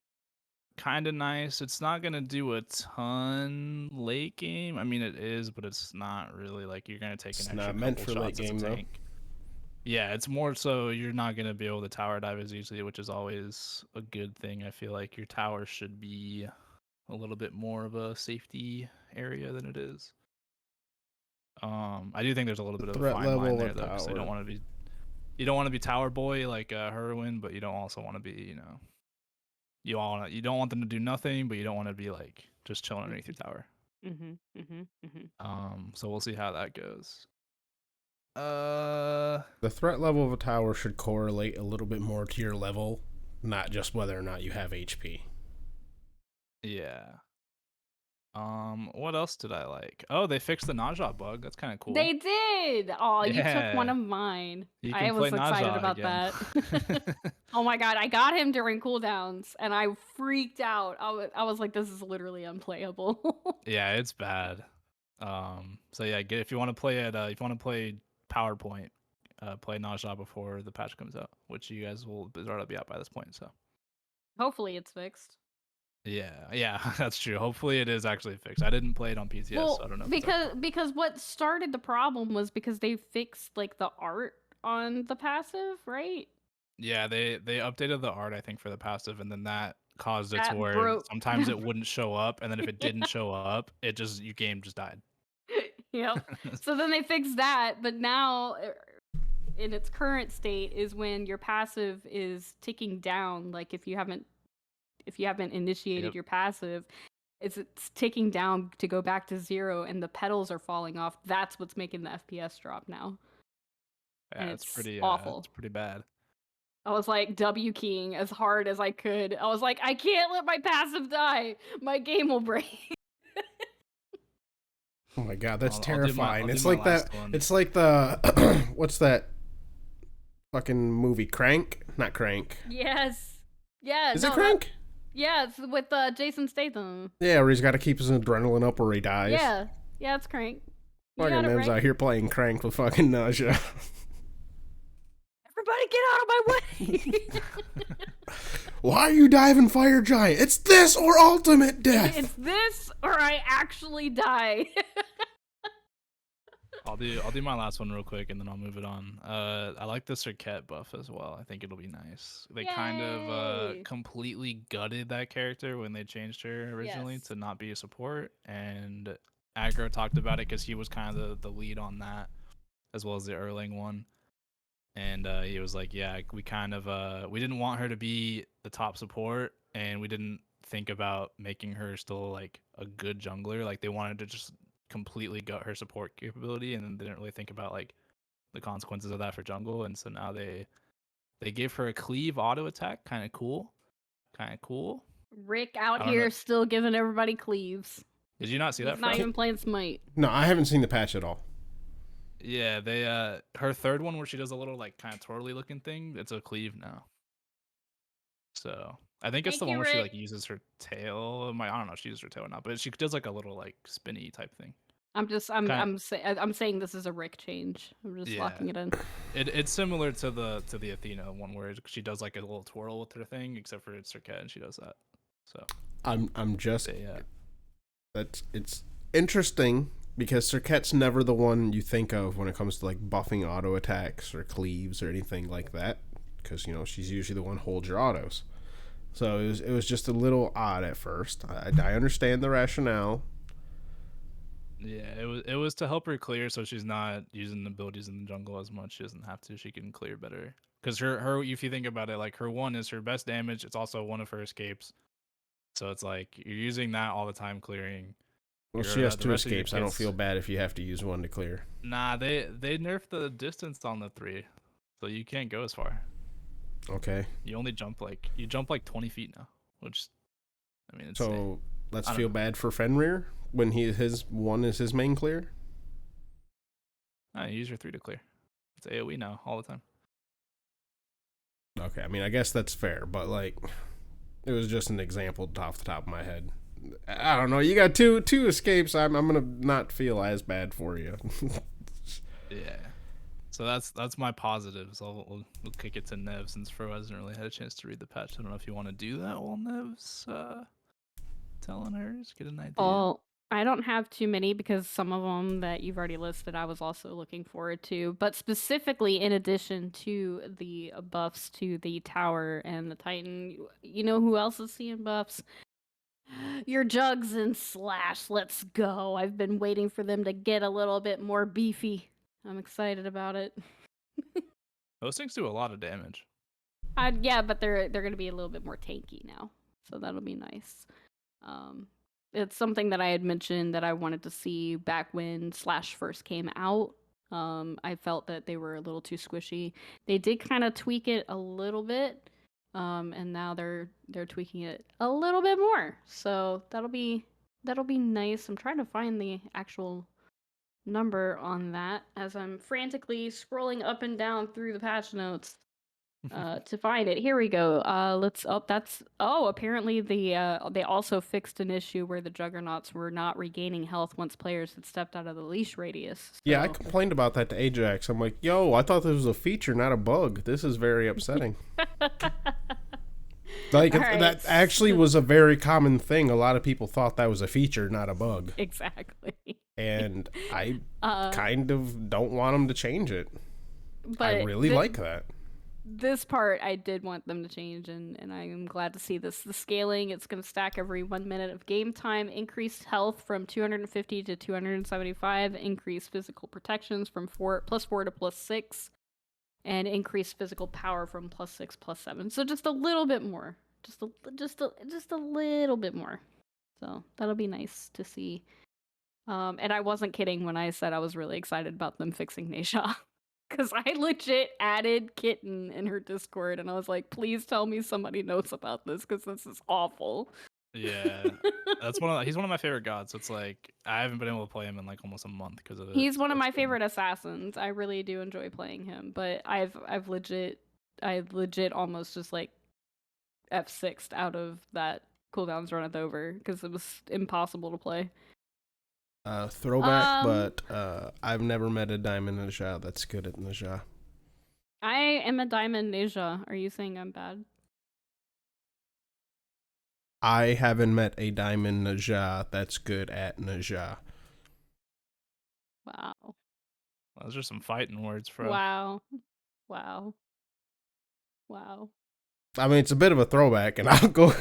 kind of nice. It's not going to do a ton late game. I mean, it is, but it's not really like you're going to take an extra couple shots as a tank. Yeah, it's more so you're not going to be able to tower dive as easily, which is always a good thing. I feel like your tower should be a little bit more of a safety area than it is. I do think there's a little bit of a fine line there, though, because you don't want to be tower boy like Herwin, but you don't also want to be, you don't want them to do nothing, but you don't want to be like just chilling underneath your tower. So we'll see how that goes. The threat level of a tower should correlate a little bit more to your level, not just whether or not you have HP. Yeah. What else did I like? Oh, they fixed the Najah bug. That's kind of cool. They did. Oh, yeah. You took one of mine. I was excited about that. Oh my god, I got him during cooldowns, and I freaked out. I was like, this is literally unplayable. Yeah, it's bad. So yeah, if you want to play it, if you want to play PowerPoint, play Najah before the patch comes out, which you guys will already be out by this point. So hopefully it's fixed. Yeah, that's true. Hopefully it is actually fixed. I didn't play it on PTS, so I don't know. Because what started the problem was because they fixed like the art on the passive, right? Yeah, they updated the art, I think, for the passive, and then that caused it to where sometimes it wouldn't show up, and then if it didn't show up, your game just died. Yep. So then they fixed that, but now in its current state is when your passive is ticking down. Like if you haven't initiated your passive, it's ticking down to go back to 0, and the petals are falling off. That's what's making the FPS drop now. Yeah, and it's pretty awful. It's pretty bad. I was like W keying as hard as I could. I was like, I can't let my passive die. My game will break. Oh my god, that's terrifying. It's like that. It's like the what's that fucking movie? Crank? Not Crank. Yes. Yeah. Is it Crank? Yeah, it's with Jason Statham. Yeah, where he's got to keep his adrenaline up or he dies. Yeah, it's Crank. Fucking Nev's out here playing Crank with fucking Najah. Everybody get out of my way! Why are you diving Fire Giant? It's this or ultimate death! It's this or I actually die. I'll do my last one real quick and then I'll move it on. I like the Circuit buff as well. I think it'll be nice. They kind of completely gutted that character when they changed her originally to not be a support, and Aggro talked about it because he was kind of the lead on that, as well as the Erling one. And he was like, yeah, we kind of we didn't want her to be the top support, and we didn't think about making her still like a good jungler. Like they wanted to just completely gut her support capability, and then didn't really think about like the consequences of that for jungle. And so now they gave her a cleave auto attack, kind of cool. Rick out here still giving everybody cleaves. Did you not see that? He's not even playing Smite. No, I haven't seen the patch at all. Yeah, they her third one where she does a little like kind of twirly looking thing, it's a cleave now. So I think it's the one where she like uses her tail. I don't know if she uses her tail or not, but she does like a little like spinny type thing. I'm saying this is a Rick change. I'm just locking it in. It's similar to the Athena one where she does like a little twirl with her thing, except for it's Serket and she does that. So I'm just it's interesting because Serket's never the one you think of when it comes to like buffing auto attacks or cleaves or anything like that, because she's usually the one who holds your autos. So it was just a little odd at first. I understand the rationale. Yeah, it was to help her clear, so she's not using the abilities in the jungle as much. She doesn't have to. She can clear better. Because her, if you think about it, like her one is her best damage. It's also one of her escapes. So it's like you're using that all the time clearing. Well, she has 2 escapes. I don't feel bad if you have to use one to clear. Nah, they nerfed the distance on the 3, so you can't go as far. Okay. You only jump like 20 feet now, which I mean. It's so let's feel bad for Fenrir when his one is his main clear. You use your 3 to clear. It's AOE now all the time. Okay, I mean I guess that's fair, but like it was just an example off the top of my head. I don't know. You got two escapes. I'm gonna not feel as bad for you. Yeah. So that's my positive. So we'll kick it to Nev since Fro hasn't really had a chance to read the patch. I don't know if you want to do that while Nev's telling hers. Get an idea. Oh, I don't have too many because some of them that you've already listed I was also looking forward to. But specifically, in addition to the buffs to the tower and the Titan, you know who else is seeing buffs? Your Jugs and Slash. Let's go. I've been waiting for them to get a little bit more beefy. I'm excited about it. Those things do a lot of damage. Yeah, but they're going to be a little bit more tanky now, so that'll be nice. It's something that I had mentioned that I wanted to see back when Slash first came out. I felt that they were a little too squishy. They did kind of tweak it a little bit, and now they're tweaking it a little bit more. So that'll be nice. I'm trying to find the actual number on that as I'm frantically scrolling up and down through the patch notes to find it. Here we go. Apparently they also fixed an issue where the Juggernauts were not regaining health once players had stepped out of the leash radius. So. Yeah, I complained about that to Ajax. I'm like, yo, I thought this was a feature, not a bug. This is very upsetting. That actually was a very common thing. A lot of people thought that was a feature, not a bug. Exactly. And I kind of don't want them to change it. But I really like that. This part I did want them to change, and I am glad to see this. The scaling, it's going to stack every 1 minute of game time, increased health from 250 to 275, increased physical protections from +4 to +6, and increased physical power from +6 +7. So just a little bit more. Just a little bit more. So that'll be nice to see. And I wasn't kidding when I said I was really excited about them fixing Neisha. Because I legit added Kitten in her Discord, and I was like, please tell me somebody knows about this, because this is awful. Yeah. He's one of my favorite gods, so it's like, I haven't been able to play him in like almost a month because of it. He's one of my favorite assassins. I really do enjoy playing him, but I've legit almost just like F6'd out of that cooldowns runneth over, because it was impossible to play. Throwback, but I've never met a Diamond Neja that's good at Neja. I am a Diamond Neja. Are you saying I'm bad? I haven't met a Diamond Neja that's good at Neja. Wow. Those are some fighting words, Fro. Wow. I mean, it's a bit of a throwback, and I'll go...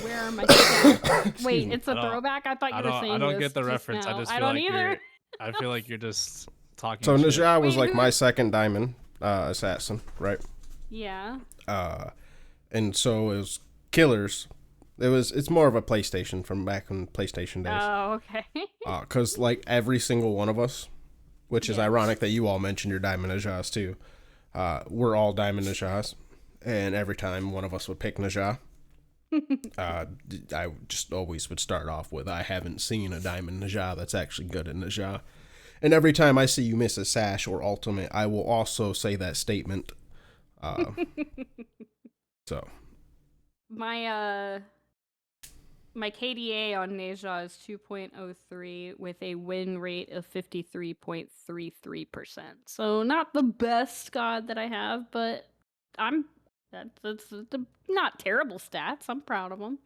Where are my stats? Wait, it's a throwback? I thought you were saying I don't get the reference. Now. I just feel I don't like either. I feel like you're just talking So shit. Neja was like my second Diamond assassin, right? Yeah. And so it was Killers. It's more of a PlayStation from back in PlayStation days. Oh, okay. Because like every single one of us, which is ironic that you all mentioned your Diamond Nejas too. We're all Diamond Nejas, and every time one of us would pick Neja. I just always would start off with, I haven't seen a Diamond Najah that's actually good at Najah. And every time I see you miss a sash or ultimate, I will also say that statement. So my my KDA on Nejah is 2.03 with a win rate of 53.33%. So not the best god that I have, but that's not terrible stats. I'm proud of them.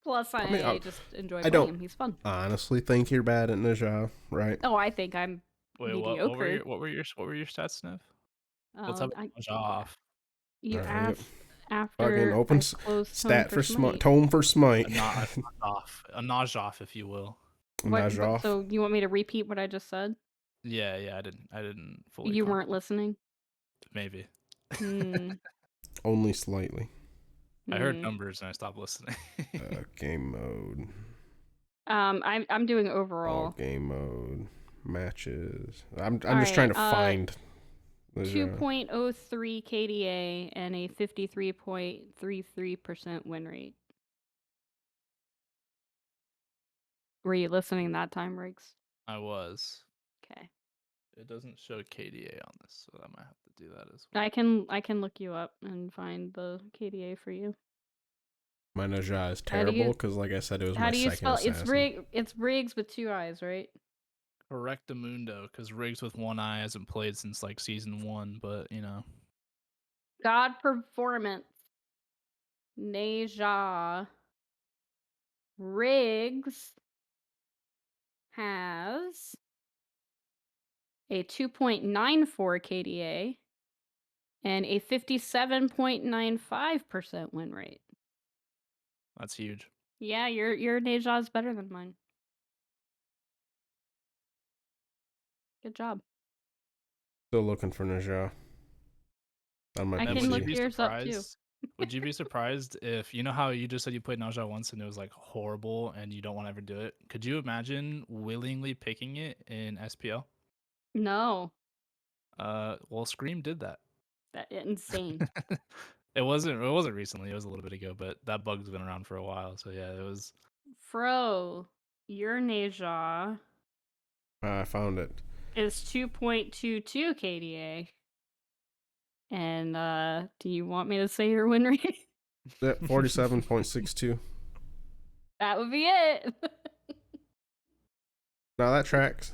Plus, I just enjoy playing him. He's fun. Honestly, think you're bad at Najah, right? Oh, I think I'm mediocre. What were your stats, Sniff? Let's have Najah off. You asked after fucking open stat for smite. Tome for smite. A Najah off, if you will. Najah. So you want me to repeat what I just said? Yeah, I didn't fully. You weren't listening. Maybe. Only slightly. I heard numbers and I stopped listening. Game mode. I'm doing overall. Game mode. Matches. I'm just trying to find 2.03 KDA and a 53.33% win rate. Were you listening that time, Riggs? I was. Okay. It doesn't show KDA on this, so I might have to do that as well. I can look you up and find the KDA for you. My Najah is terrible because, like I said, it was my second assassin. It's Riggs with 2 eyes, right? Correctamundo, because Riggs with 1 eye hasn't played since like season 1, but you know. God performance. Nejah. Riggs has a 2.94 KDA and a 57.95% win rate. That's huge. Yeah, your Nejah is better than mine. Good job. Still looking for Najah. I can look yours up too. Would you be surprised if, you know how you just said you played Najah once and it was like horrible and you don't want to ever do it? Could you imagine willingly picking it in SPL? No. Well, Scream did that. That's insane. It wasn't recently, it was a little bit ago, but that bug's been around for a while, so yeah, it was. Fro, your Nejah I found it. Is 2.22 KDA. And do you want me to say your win rate? 47.62. That would be it. No, that tracks.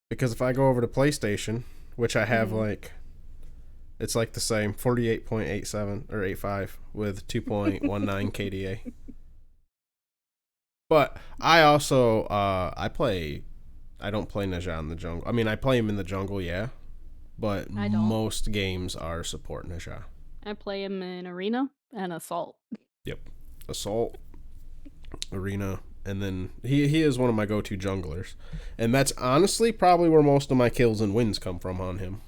Because if I go over to PlayStation, which I have like, it's like the same 48.87 or 85 with 2.19 KDA. But I also I don't play Najah in the jungle. I mean, I play him in the jungle, yeah. But most games are support Najah. I play him in Arena and Assault. Yep. Assault, Arena, and then he is one of my go-to junglers. And that's honestly probably where most of my kills and wins come from on him.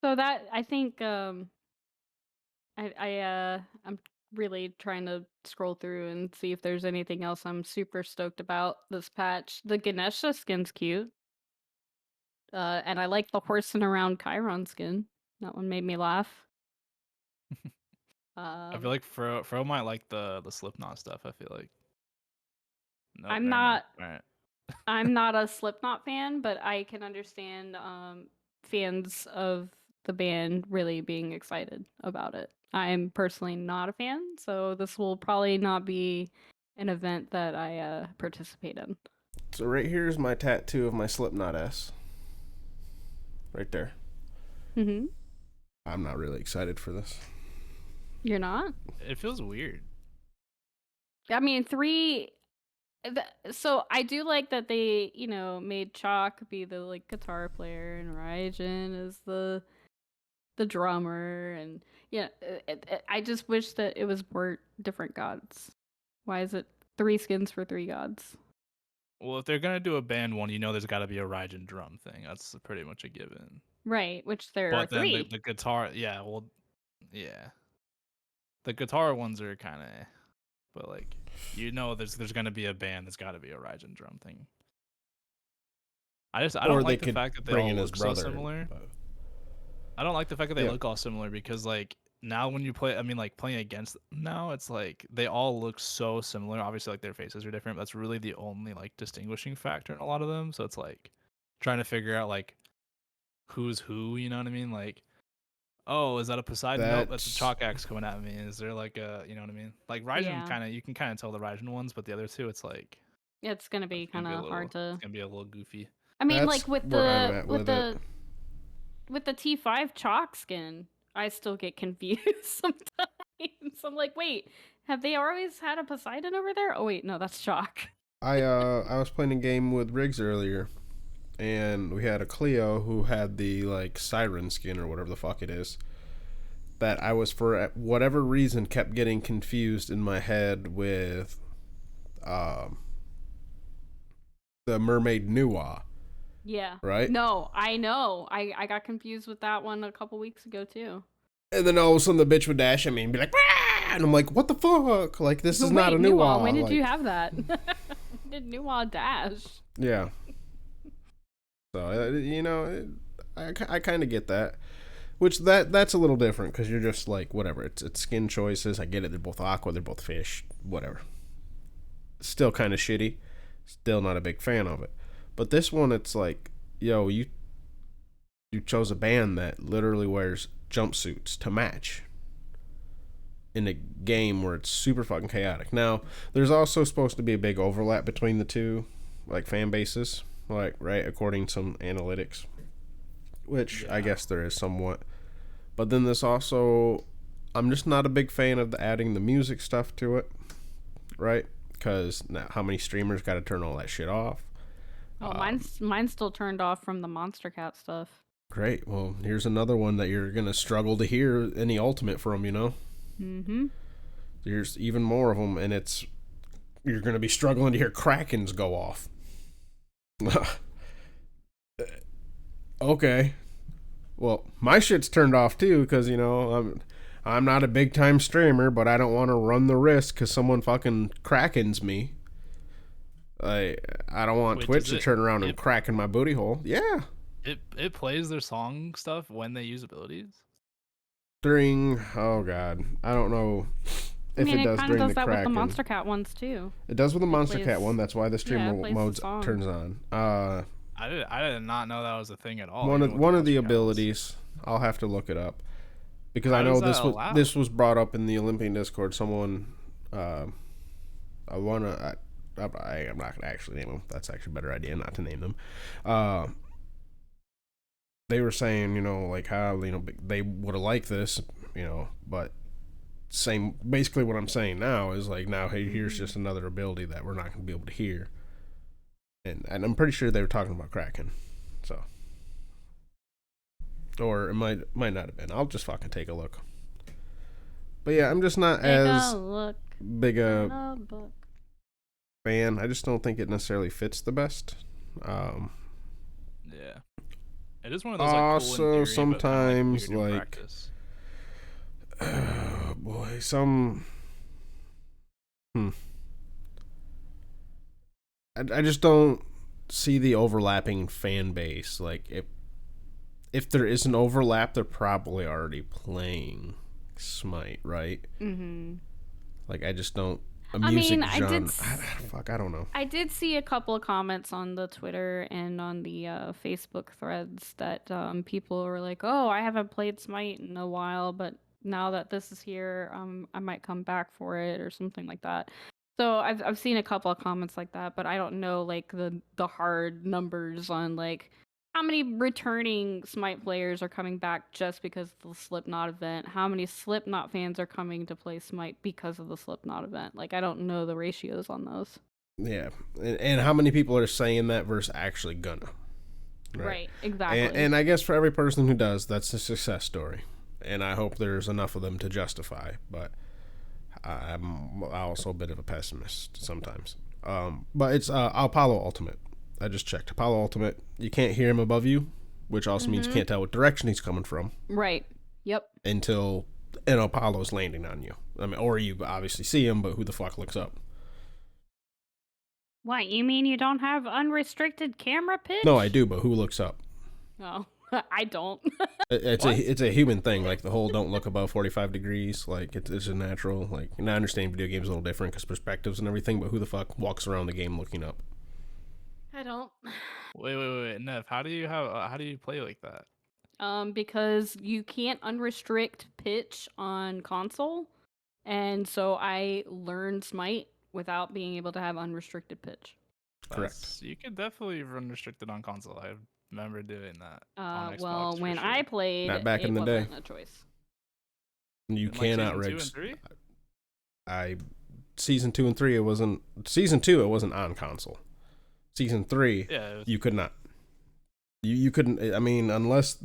So that, I think, I'm really trying to scroll through and see if there's anything else I'm super stoked about this patch. The Ganesha skin's cute. And I like the horsing around Chiron skin. That one made me laugh. I feel like Fro might like the Slipknot stuff, I feel like. Nope, I'm not I'm not a Slipknot fan, but I can understand fans of the band really being excited about it. I am personally not a fan, so this will probably not be an event that I participate in. So right here is my tattoo of my Slipknot S. Right there. I'm not really excited for this. You're not? It feels weird. I mean, so I do like that they, made Chalk be the like guitar player and Raijin is the drummer, and I just wish that it was more different gods. Why is it 3 skins for 3 gods? Well, if they're gonna do a band one, there's got to be a Raijin drum thing. That's pretty much a given. Right, which there are 3. But then the guitar, yeah. The guitar ones are kind of, but like, there's gonna be a band. There's got to be a Raijin drum thing. I don't like the fact that they all look so similar. I don't like the fact that they look all similar because like now when you play, I mean like playing against now, it's like they all look so similar. Obviously, like their faces are different. But that's really the only like distinguishing factor in a lot of them. So it's like trying to figure out like who's who. You know what I mean? Like, oh, is that a Poseidon? Nope, that's a Chalk Axe coming at me. Is there like a, you know what I mean? Like Raijin, kind of you can kind of tell the Raijin ones, but the other two, it's like it's gonna be kind of hard to. It's gonna be a little goofy. I mean, like with the T5 Chalk skin, I still get confused sometimes. I'm like, wait, have they always had a Poseidon over there? Oh wait, no, that's Chalk. I was playing a game with Riggs earlier, and we had a Cleo who had the like siren skin or whatever the fuck it is. That I was, for whatever reason, kept getting confused in my head with the mermaid Nuwa. Yeah. Right? No, I know. I got confused with that one a couple weeks ago, too. And then all of a sudden the bitch would dash at me and be like, "Rah!" And I'm like, what the fuck? Like, this is not a Nuwa. When did you have that? When did Nuwa dash? Yeah. So, you know, I kind of get that. Which, that's a little different, because you're just like, whatever. It's skin choices. I get it. They're both aqua. They're both fish. Whatever. Still kind of shitty. Still not a big fan of it. But this one, it's like, yo, you chose a band that literally wears jumpsuits to match in a game where it's super fucking chaotic. Now, there's also supposed to be a big overlap between the two, like, fan bases, like, right, according to some analytics, which I guess there is somewhat. But then there's also, I'm just not a big fan of adding the music stuff to it, right? Because how many streamers got to turn all that shit off? Oh, mine's still turned off from the Monster Cat stuff. Great. Well, here's another one that you're going to struggle to hear any ultimate from, you know? Mm-hmm. There's even more of them, and you're going to be struggling to hear Krakens go off. Okay. Well, my shit's turned off too, because, you know, I'm not a big time streamer, but I don't want to run the risk because someone fucking Krakens me. I don't want Twitch to turn around and crack in my booty hole. Yeah. It plays their song stuff when they use abilities? During, oh god, I don't know if it does during the Kraken. It does that with the Monster Cat ones too. It does with the Monster Cat one. That's why the streamer mode turns on. I did not know that was a thing at all. One of the abilities. I'll have to look it up because I know this was brought up in the Olympian Discord. Someone, I'm not gonna actually name them. That's actually a better idea not to name them. They were saying, you know, like how, you know, they would have liked this, you know, but basically what I'm saying now is like, now, hey, here's just another ability that we're not going to be able to hear. And I'm pretty sure they were talking about Kraken. So. Or it might not have been. I'll just fucking take a look. But yeah, I'm just not as big a fan. I just don't think it necessarily fits the best. Yeah. It is one of those like, also cool in theory, sometimes but like boy, some I just don't see the overlapping fan base. Like if there is an overlap, they're probably already playing Smite, right? Mm-hmm. Like I just don't. I don't know. I did see a couple of comments on the Twitter and on the Facebook threads that people were like, "Oh, I haven't played Smite in a while, but now that this is here, I might come back for it," or something like that. So I've seen a couple of comments like that, but I don't know like the hard numbers on like how many returning Smite players are coming back just because of the Slipknot event? How many Slipknot fans are coming to play Smite because of the Slipknot event? Like, I don't know the ratios on those. Yeah, and how many people are saying that versus actually gonna? Right, exactly. And I guess for every person who does, that's a success story. And I hope there's enough of them to justify, but I'm also a bit of a pessimist sometimes. But it's Apollo Ultimate. I just checked. Apollo Ultimate, you can't hear him above you, which also means you can't tell what direction he's coming from. Right. Yep. Until an Apollo's landing on you. I mean, or you obviously see him, but who the fuck looks up? What, you mean you don't have unrestricted camera pitch? No, I do, but who looks up? Oh, I don't. It's a human thing. Like the whole don't look above 45 degrees. Like it's a natural. Like, and I understand video games a little different because perspectives and everything. But who the fuck walks around the game looking up? I don't. Wait, Nev. How do you play like that? Because you can't unrestrict pitch on console, and so I learned Smite without being able to have unrestricted pitch. Correct. You could definitely run restricted on console. I remember doing that on Xbox. Well, when I played, not back in the wasn't day. A choice. You cannot rig. Season 2 and 3, it wasn't. Season 2, it wasn't on console. Season 3, you could not. You couldn't. I mean, unless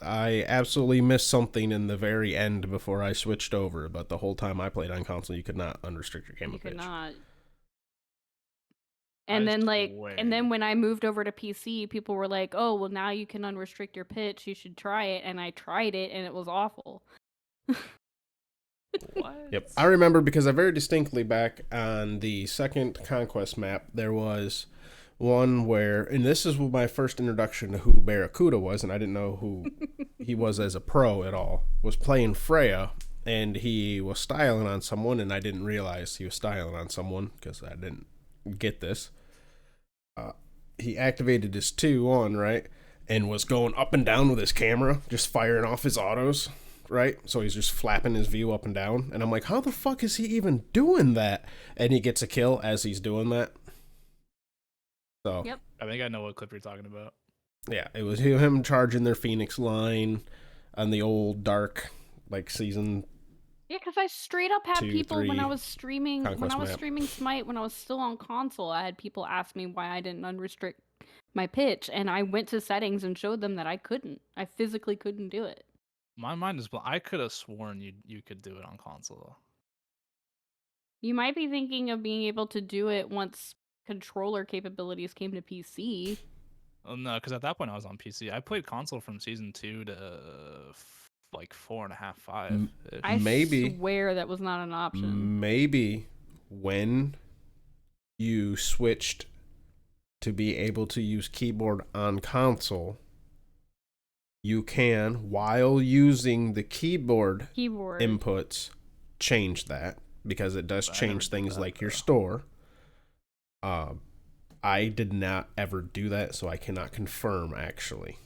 I absolutely missed something in the very end before I switched over. But the whole time I played on console, you could not unrestrict your camera pitch. You could not. And then when I moved over to PC, people were like, "Oh, well now you can unrestrict your pitch. You should try it." And I tried it, and it was awful. What? Yep, I remember because I very distinctly back on the second Conquest map, there was one where, and this is my first introduction to who Barracuda was, and I didn't know who he was as a pro at all. Was playing Freya, and he was styling on someone, and I didn't realize he was styling on someone because I didn't get this. He activated his 2-1, right, and was going up and down with his camera, just firing off his autos, right? So he's just flapping his view up and down, and I'm like, how the fuck is he even doing that? And he gets a kill as he's doing that. So yep. I think I know what clip you're talking about. Yeah, it was him charging their Phoenix line on the old Dark, like season. Yeah, because I straight up had people when I was streaming Smite when I was still on console. I had people ask me why I didn't unrestrict my pitch, and I went to settings and showed them that I couldn't. I physically couldn't do it. My mind is blown. I could have sworn you could do it on console. You might be thinking of being able to do it once controller capabilities came to PC. Oh no, because at that point I was on PC. I played console from season 2 to like 4.5, 5. I swear that was not an option. Maybe when you switched to be able to use keyboard on console, you can, while using the keyboard inputs, change that, because it does change things like your store. I did not ever do that, so I cannot confirm, actually.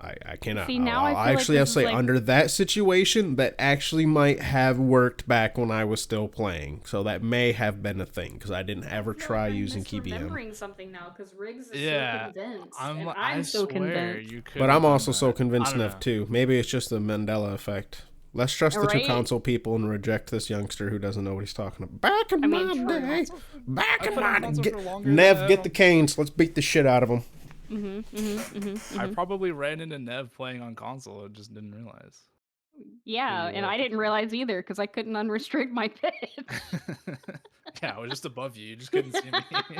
I cannot. See, now I'll say under that situation, that actually might have worked back when I was still playing. So that may have been a thing, because I didn't ever try using KeyBM. I'm remembering something now, because Riggs is so convinced. I'm so convinced. But I'm also so convinced enough, too. Maybe it's just the Mandela effect. Let's trust the 2 console people and reject this youngster who doesn't know what he's talking about. Back in my day. Nev, get the canes. Let's beat the shit out of them. I probably ran into Nev playing on console and just didn't realize. Yeah, and I didn't realize either because I couldn't unrestrict my pitch. Yeah, I was just above you. You just couldn't see me.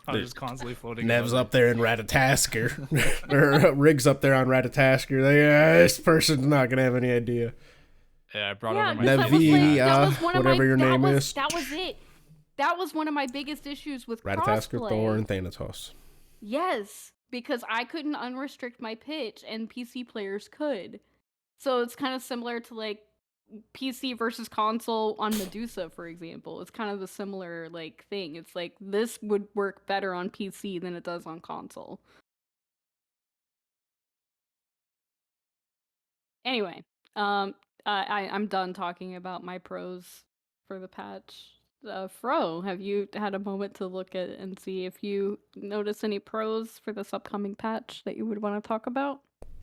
I was just constantly floating. Nev's up there in Ratatasker. Or Riggs up there on Ratatasker. This person's not going to have any idea. Yeah, I brought over my Nevi, whatever your name is. That was it. That was one of my biggest issues with Ratatasker, crossplay. Thor, and Thanatos. Yes, because I couldn't unrestrict my pitch and PC players could. So it's kind of similar to like PC versus console on Medusa, for example. It's kind of a similar like thing. It's like this would work better on PC than it does on console. Anyway, I'm done talking about my pros for the patch. Fro, have you had a moment to look at and see if you notice any pros for this upcoming patch that you would want to talk about?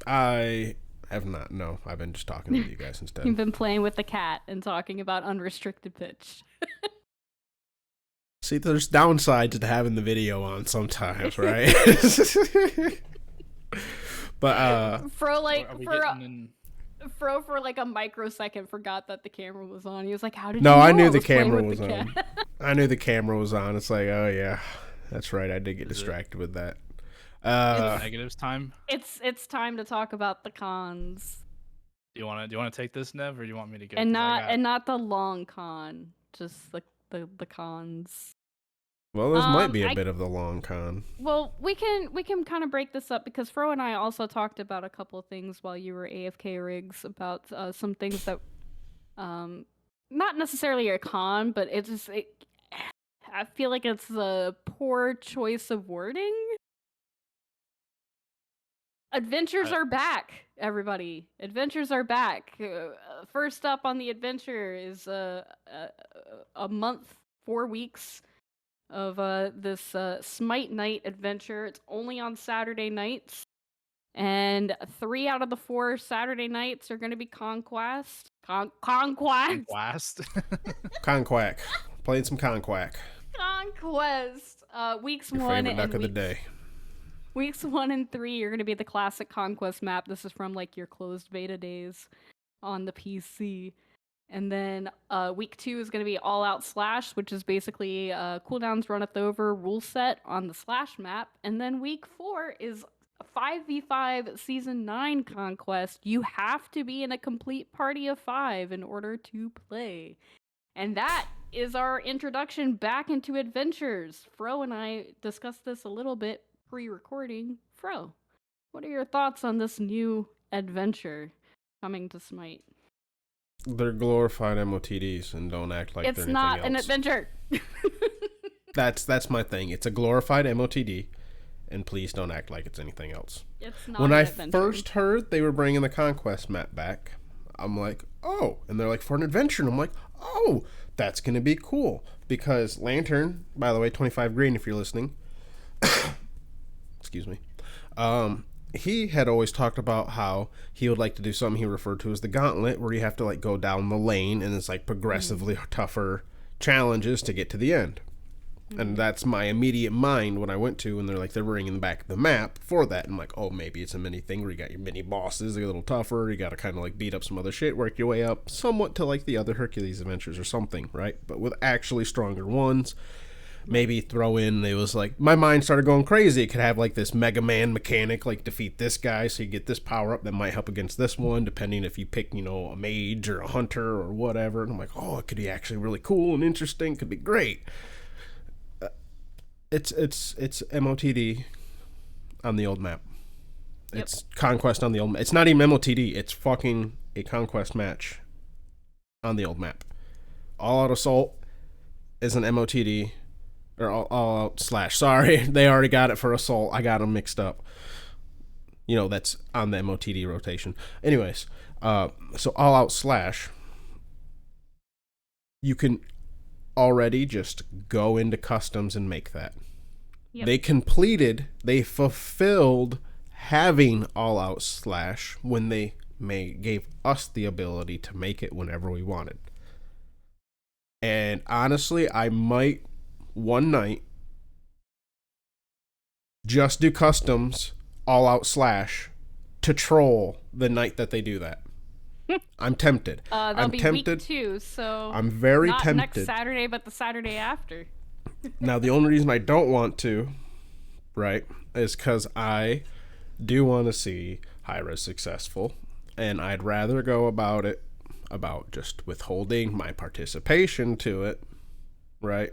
I have not. No, I've been just talking with you guys instead. You've been playing with the cat and talking about unrestricted pitch. See, there's downsides to having the video on sometimes, right? But Fro for like a microsecond forgot that the camera was on. He was like, "How did you know I knew the camera was on. I knew the camera was on. It's like, oh yeah, that's right. I did get distracted with that. Negatives time. It's time to talk about the cons. Do you want to take this, Nev, or do you want me to go? And not the long con, just the cons. Well, this might be a bit of the long con. Well, we can kind of break this up because Fro and I also talked about a couple of things while you were AFK, Riggs, about some things that not necessarily a con, but I feel like it's a poor choice of wording. Adventures are back, everybody. Adventures are back. First up on the adventure is a month, 4 weeks of this Smite Night adventure. It's only on Saturday nights. And 3 out of the 4 Saturday nights are going to be Conquest. Conquest. Conquack. Playing some Conquack. Conquest. Weeks Your 1 favorite duck and of the day. Weeks 1 and 3 are going to be the classic Conquest map. This is from like your closed beta days on the PC. And then week 2 is going to be All Out Slash, which is basically cooldowns runneth over rule set on the Slash map. And then week 4 is 5v5 Season 9 Conquest. You have to be in a complete party of 5 in order to play. And that is our introduction back into adventures. Fro and I discussed this a little bit pre-recording. Fro, what are your thoughts on this new adventure coming to Smite? They're glorified MOTDs and don't act like they're anything else. It's not an adventure. That's my thing. It's a glorified MOTD, and please don't act like it's anything else. It's not when an I adventure. first heard they were bringing the Conquest map back, I'm like, oh. And they're like, for an adventure. And I'm like, oh, that's going to be cool. Because Lantern, by the way, 25 green if you're listening. Excuse me. He had always talked about how he would like to do something he referred to as the gauntlet, where you have to like go down the lane and it's like progressively tougher challenges to get to the end. And that's my immediate mind when I went to, and they're like, they're bringing back the map for that. And I'm like, oh, maybe it's a mini thing where you got your mini bosses, they're a little tougher. You got to kind of like beat up some other shit, work your way up somewhat to like the other Hercules adventures or something, right? But with actually stronger ones. Maybe throw in, it was like, my mind started going crazy. It could have like this Mega Man mechanic, like defeat this guy so you get this power up that might help against this one, depending if you pick, you know, a mage or a hunter or whatever. And I'm like, oh, it could be actually really cool and interesting. Could be great. It's MOTD on the old map. Yep. It's Conquest on the old map. It's not even MOTD. It's fucking a Conquest match on the old map. All Out Assault is an MOTD. Or all Out Slash. Sorry, they already got it for Assault. I got them mixed up. You know, that's on the MOTD rotation. Anyways, so All Out Slash, you can already just go into customs and make that. Yep. They fulfilled having All Out Slash when they gave us the ability to make it whenever we wanted. And honestly, I might one night just do customs All Out Slash to troll the night that they do that. I'm tempted. That'll be tempted. Week 2, so I'm very not tempted. Next Saturday, but the Saturday after. Now, the only reason I don't want to, right, is because I do want to see Hyra successful, and I'd rather go about just withholding my participation to it, right?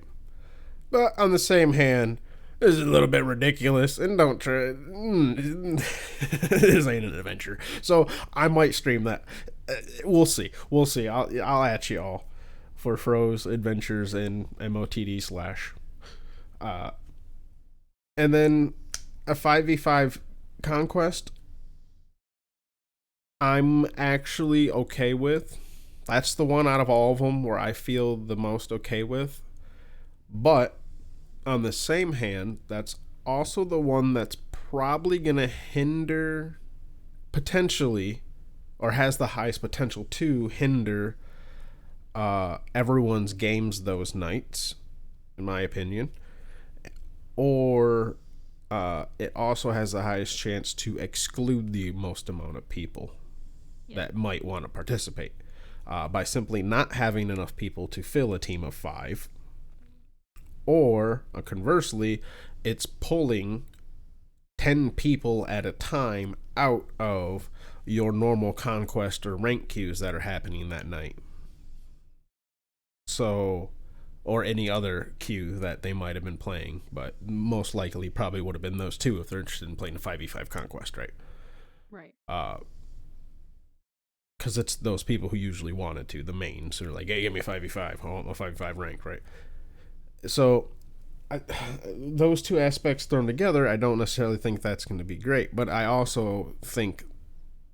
But on the same hand, this is a little bit ridiculous, and don't try. This ain't an adventure, so I might stream that. We'll see. I'll at y'all for Fro's adventures in MOTD Slash. And then a 5v5 Conquest, I'm actually okay with. That's the one out of all of them where I feel the most okay with. But on the same hand, that's also the one that's probably going to hinder, potentially, or has the highest potential to hinder everyone's games those nights, in my opinion. Or it also has the highest chance to exclude the most amount of people that might want to participate by simply not having enough people to fill a team of 5. Or, conversely, it's pulling 10 people at a time out of your normal conquest or rank queues that are happening that night. So, or any other queue that they might have been playing, but most likely probably would have been those two if they're interested in playing a 5v5 conquest, right? Right. Because it's those people who usually wanted to, the mains, who are like, hey, give me a 5v5, I want my 5v5 rank, right? So those two aspects thrown together, I don't necessarily think that's going to be great, but I also think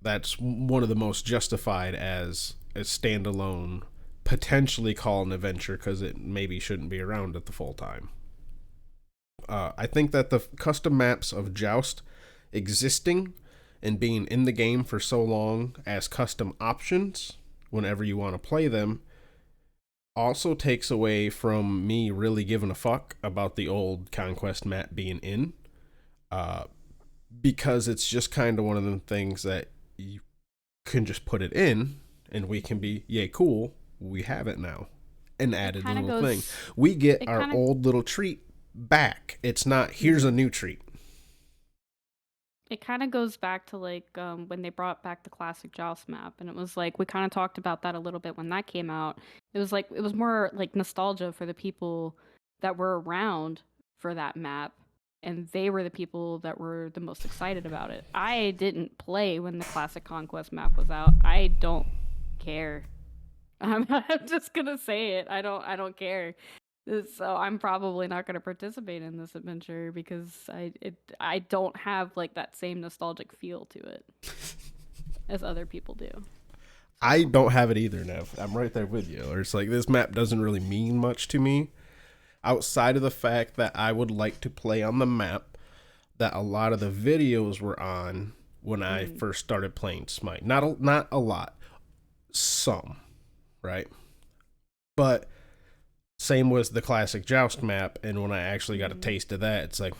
that's one of the most justified as a standalone, potentially call an adventure, because it maybe shouldn't be around at the full time. I think that the custom maps of Joust existing and being in the game for so long as custom options whenever you want to play them also takes away from me really giving a fuck about the old Conquest map being in, because it's just kind of one of the things that you can just put it in and we can be, yay, cool, we have it now. An added little thing. We get our old little treat back. It's not, here's a new treat. It kind of goes back to like when they brought back the classic Joust map, and it was like we kind of talked about that a little bit when that came out. It was more like nostalgia for the people that were around for that map, and they were the people that were the most excited about it. I didn't play when the classic Conquest map was out. I don't care. I'm just gonna say it. I don't care. So I'm probably not going to participate in this adventure because I don't have like that same nostalgic feel to it as other people do. I don't have it either, Nev. I'm right there with you. Or it's like this map doesn't really mean much to me outside of the fact that I would like to play on the map that a lot of the videos were on when I first started playing Smite. Not a lot. Some, right? But same was the classic Joust map, and when I actually got a taste of that, it's like,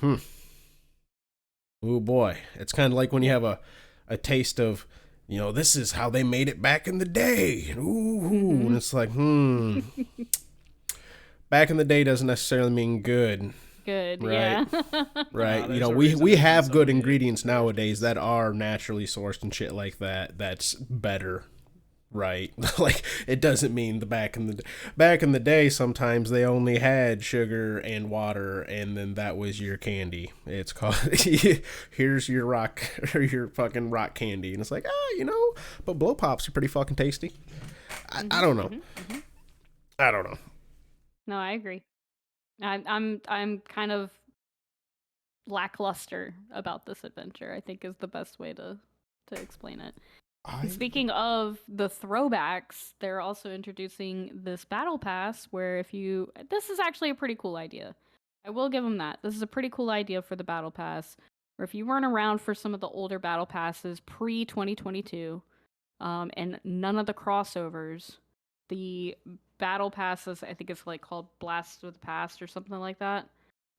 oh boy. It's kind of like when you have a taste of, you know, this is how they made it back in the day. Ooh, and it's like, back in the day doesn't necessarily mean good. Good, right? Yeah. Right. You know, we have good ingredients nowadays that are naturally sourced and shit like that. That's better. Right. Like, it doesn't mean back in the day, sometimes they only had sugar and water, and then that was your candy. It's called, here's your rock, or your fucking rock candy. And it's like, you know, but blow pops are pretty fucking tasty. I don't know. I don't know. No, I agree. I'm kind of lackluster about this adventure, I think is the best way to explain it. Speaking of the throwbacks, they're also introducing this battle pass where this is actually a pretty cool idea. I will give them that. This is a pretty cool idea for the battle pass, where if you weren't around for some of the older battle passes pre-2022, and none of the crossovers, the battle passes, I think it's like called Blast of the Past or something like that.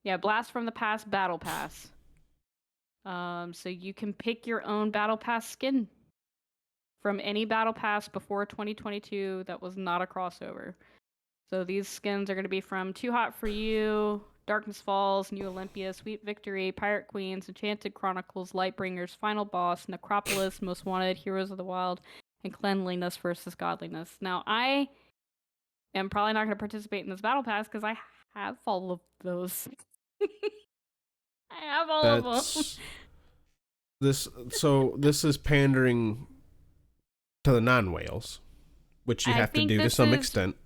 Yeah, Blast from the Past battle pass. So you can pick your own battle pass skin from any battle pass before 2022 that was not a crossover. So these skins are going to be from Too Hot For You, Darkness Falls, New Olympia, Sweet Victory, Pirate Queens, Enchanted Chronicles, Lightbringers, Final Boss, Necropolis, Most Wanted, Heroes of the Wild, and Cleanliness versus Godliness. Now, I am probably not going to participate in this battle pass because I have all of those. I have all of them. This is pandering to the non-whales, which you have to do to some extent.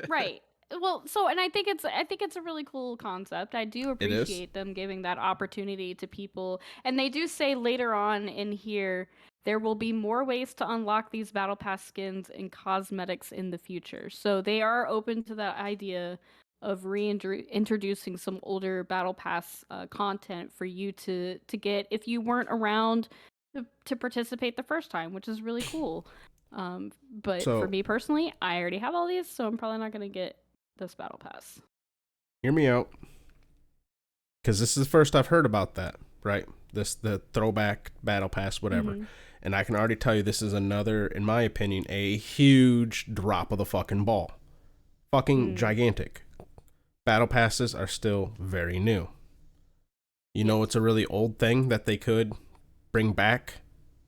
Right. Well, and I think it's a really cool concept. I do appreciate them giving that opportunity to people. And they do say later on in here there will be more ways to unlock these battle pass skins and cosmetics in the future. So they are open to the idea of reintroducing some older battle pass content for you to get if you weren't around to participate the first time, which is really cool. But for me personally, I already have all these, so I'm probably not going to get this battle pass. Hear me out, because this is the first I've heard about that, right? The throwback battle pass, whatever. And I can already tell you this is another, in my opinion, a huge drop of the fucking ball. Fucking gigantic. Battle passes are still very new. You know, it's a really old thing that they could bring back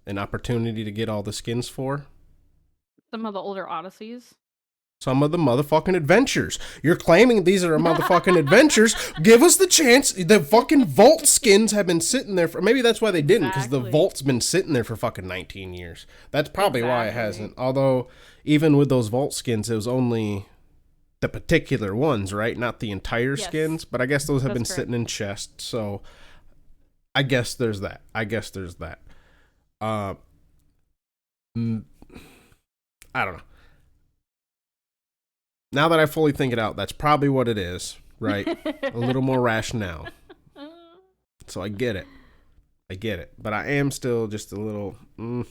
an opportunity to get all the skins for. Some of the older Odysseys. some of the motherfucking adventures. You're claiming these are motherfucking adventures. Give us the chance. The fucking vault skins have been sitting there for... Maybe that's why they didn't, because the vault's been sitting there for fucking 19 years. That's probably why it hasn't. Although, even with those vault skins, it was only the particular ones, right? Not the entire skins. But I guess those have been sitting in chests, so... I guess there's that. I don't know. Now that I fully think it out, that's probably what it is, right? A little more rationale. So I get it. But I am still just a little... I'm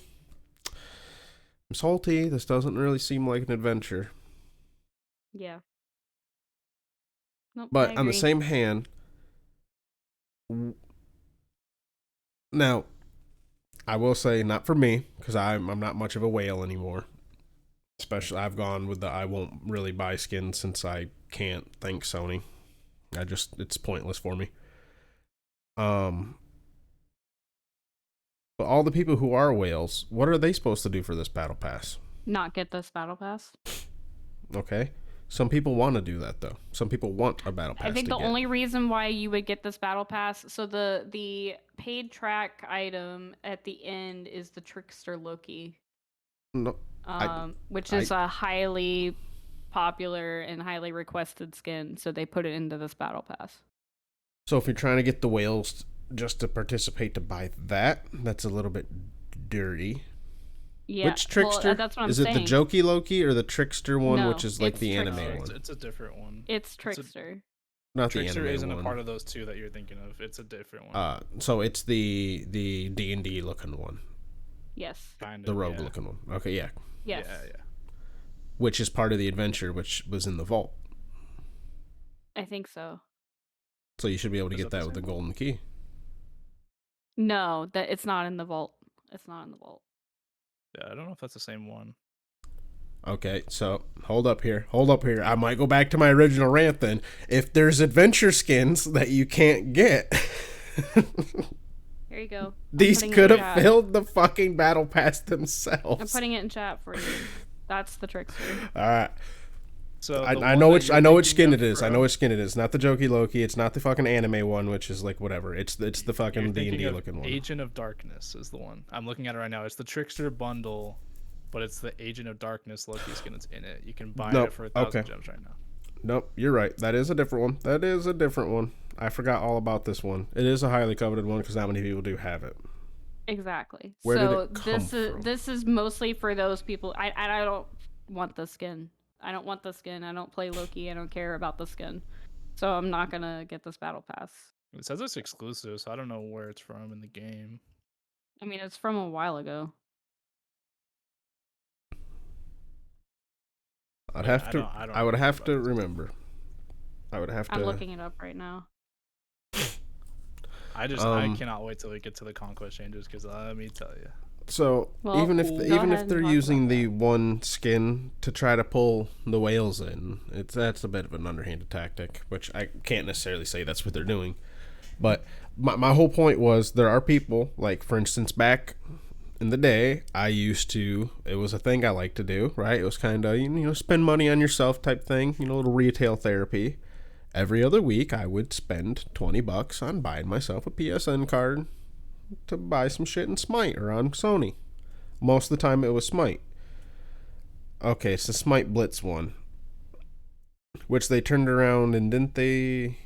salty. This doesn't really seem like an adventure. Yeah. Nope, but on the same hand... Now, I will say, not for me, because I'm not much of a whale anymore. Especially, I've gone with the I won't really buy skins since I can't thank Sony. It's pointless for me. But all the people who are whales, what are they supposed to do for this battle pass? Not get this battle pass. Okay. Some people want to do that, though. Some people want a battle pass. I think the only reason why you would get this battle pass, so the paid track item at the end is the Trickster Loki. No. Which is a highly popular and highly requested skin, so they put it into this battle pass. So if you're trying to get the whales just to participate to buy that, that's a little bit dirty. Yeah. Which Trickster? Well, that's what I'm saying. Is it the Jokey Loki or the Trickster one, which is like the Trickster. anime one? It's a different one. It's Trickster. Not Trickster the anime isn't one. a part of those two that you're thinking of. It's a different one. So it's the D&D looking one. Yes. Kind of, the rogue looking one. Okay, yeah. Yes. Yeah. Which is part of the adventure, which was in the vault. I think so. So you should be able to get that with the golden key. No, that it's not in the vault. It's not in the vault. Yeah, I don't know if that's the same one. Okay, so hold up here. I might go back to my original rant then. If there's adventure skins that you can't get, here you go. These could have filled the fucking battle pass themselves. I'm putting it in chat for you. That's the Trickster. All right. So I know which skin it is. I know which skin it is. Not the Jokey Loki. It's not the fucking anime one, which is like whatever. It's the fucking D&D looking one. Agent of Darkness is the one. I'm looking at it right now. It's the Trickster bundle, but it's the Agent of Darkness Loki skin that's in it. You can buy it for 1,000 gems right now. Nope, you're right. That is a different one. I forgot all about this one. It is a highly coveted one because not many people do have it. Exactly. Where did it come from? This is mostly for those people. I don't want the skin. I don't want the skin. I don't play Loki. I don't care about the skin. So I'm not going to get this battle pass. It says it's exclusive, so I don't know where it's from in the game. I mean, it's from a while ago. I would have to remember. I'm looking it up right now. I cannot wait till we get to the conquest changes because let me tell you. So even if they're using the one skin to try to pull the whales in, that's a bit of an underhanded tactic, which I can't necessarily say that's what they're doing. But my whole point was there are people, like for instance back in the day, it was a thing I liked to do, right? It was kind of, spend money on yourself type thing, a little retail therapy. Every other week I would spend $20 on buying myself a PSN card to buy some shit in Smite or on Sony. Most of the time it was Smite. Okay, it's the Smite Blitz one, which they turned around and didn't they?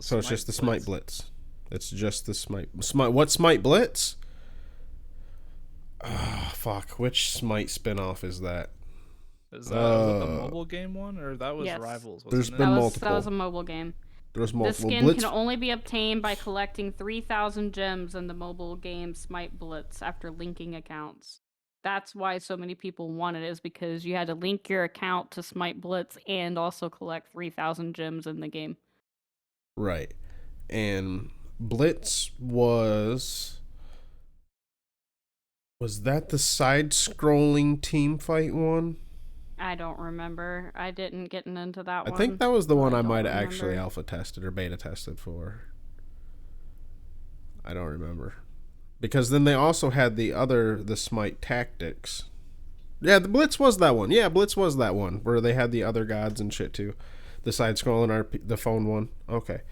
So it's just the Smite Blitz. It's just the Smite. What Smite Blitz? Oh, fuck. Which Smite spinoff is that? Was that the mobile game one, or that was Rivals? There's been multiple. That was a mobile game. There's multiple. This skin can only be obtained by collecting 3,000 gems in the mobile game Smite Blitz after linking accounts. That's why so many people wanted it, is because you had to link your account to Smite Blitz and also collect 3,000 gems in the game. Right. And Blitz was that the side-scrolling team fight one? I don't remember. I didn't get into that one. I think that was the one I might have actually alpha tested or beta tested for. I don't remember. Because then they also had the Smite Tactics. Yeah, the Blitz was that one. Yeah, Blitz was that one where they had the other gods and shit too. The side-scrolling the phone one. Okay.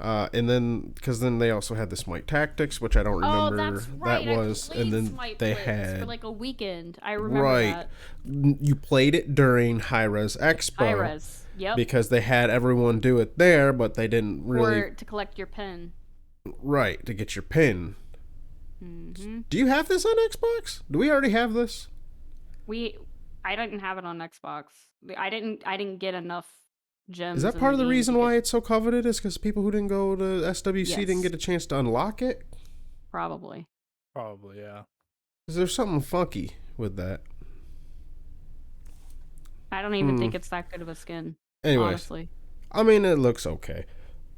And then, because then they also had the Smite Tactics, which I don't remember. Oh, that's right. That was, I played and then Smite they Blitz had for like a weekend. I remember right. that. You played it during High Res Expo. High Res, yep. Because they had everyone do it there, but they didn't really. Or to collect your pin. Right, to get your pin. Mm-hmm. Do you have this on Xbox? Do we already have this? I didn't have it on Xbox. I didn't get enough gems. Is that part of the reason why it's so coveted? Is because people who didn't go to SWC didn't get a chance to unlock it? Probably, yeah. Is there something funky with that? I don't even think it's that good of a skin. Anyways, honestly. I mean, it looks okay.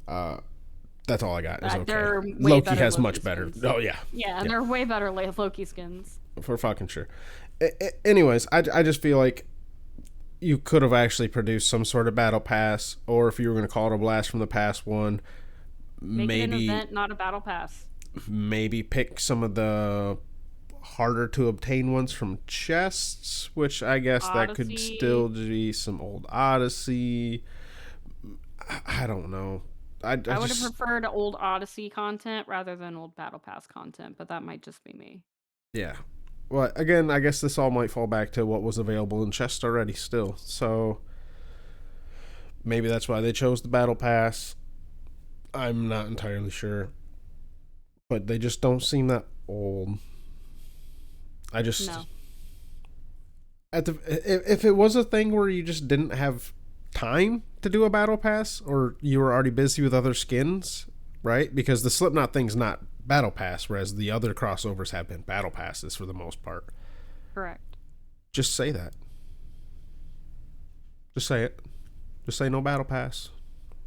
That's all I got. Is okay. Loki has much better. Oh yeah. Yeah, and they're way better Loki skins. For fucking sure. Anyways, I just feel like you could have actually produced some sort of battle pass, or if you were going to call it a blast from the past one, Make it an event, not a battle pass. Maybe pick some of the harder to obtain ones from chests, which I guess Odyssey. That could still be some old Odyssey. I don't know. I would have preferred old Odyssey content rather than old battle pass content, but that might just be me. Yeah. Well, again, I guess this all might fall back to what was available in chests already still. So maybe that's why they chose the battle pass. I'm not entirely sure. But they just don't seem that old. I just... No. If it was a thing where you just didn't have time to do a battle pass, or you were already busy with other skins, right? Because the Slipknot thing's not battle pass, whereas the other crossovers have been battle passes for the most part. Correct. Just say that. Just say it. Just say no battle pass.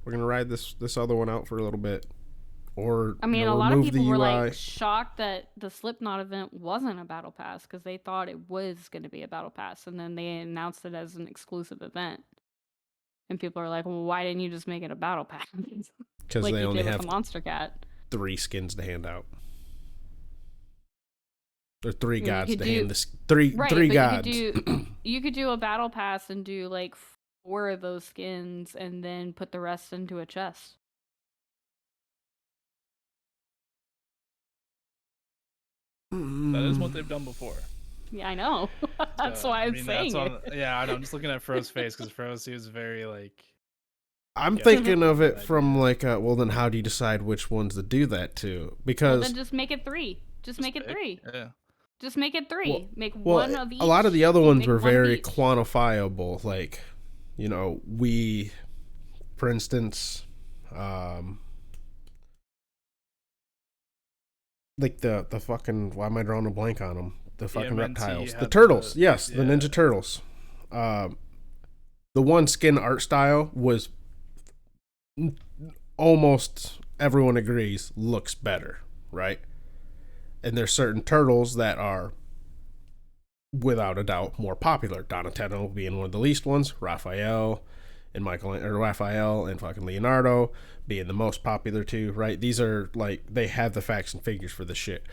We're gonna ride this other one out for a little bit. Or I mean, a lot of people were like shocked that the Slipknot event wasn't a battle pass because they thought it was going to be a battle pass, and then they announced it as an exclusive event. And people are like, "Well, why didn't you just make it a battle pass?" Because they only have Monster Cat 3 skins to hand out. Or 3 gods to hand this 3 gods. You could do a battle pass and do like 4 of those skins, and then put the rest into a chest. That is what they've done before. Yeah, I know. That's why I'm saying it. Yeah, I know. I'm just looking at Fro's face because Fro seems very like. I'm thinking of it from like, well, then how do you decide which ones to do that to? Because then just make it 3. Just make it 3. Yeah. Just make it 3. Well, make one of each. A lot of the other ones were very quantifiable. Like, you know, for instance, like the fucking, why am I drawing a blank on them? The fucking reptiles. The turtles. The Ninja Turtles. The one skin art style was almost, everyone agrees, looks better, right? And there's certain turtles that are, without a doubt, more popular. Donatello being one of the least ones. Raphael and fucking Leonardo being the most popular two, right? These are like, they have the facts and figures for this shit.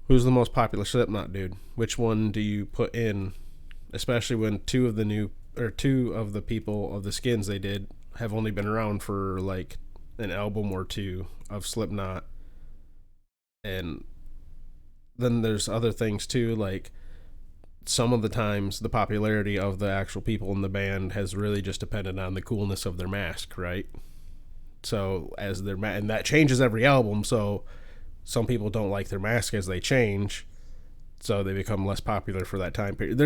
Who's the most popular Slipknot dude? Which one do you put in? Especially when 2 of the people of the skins they did have only been around for like an album or 2 of Slipknot. And then there's other things too, like some of the times the popularity of the actual people in the band has really just depended on the coolness of their mask, right? So as and that changes every album, so some people don't like their mask as they change, so they become less popular for that time period.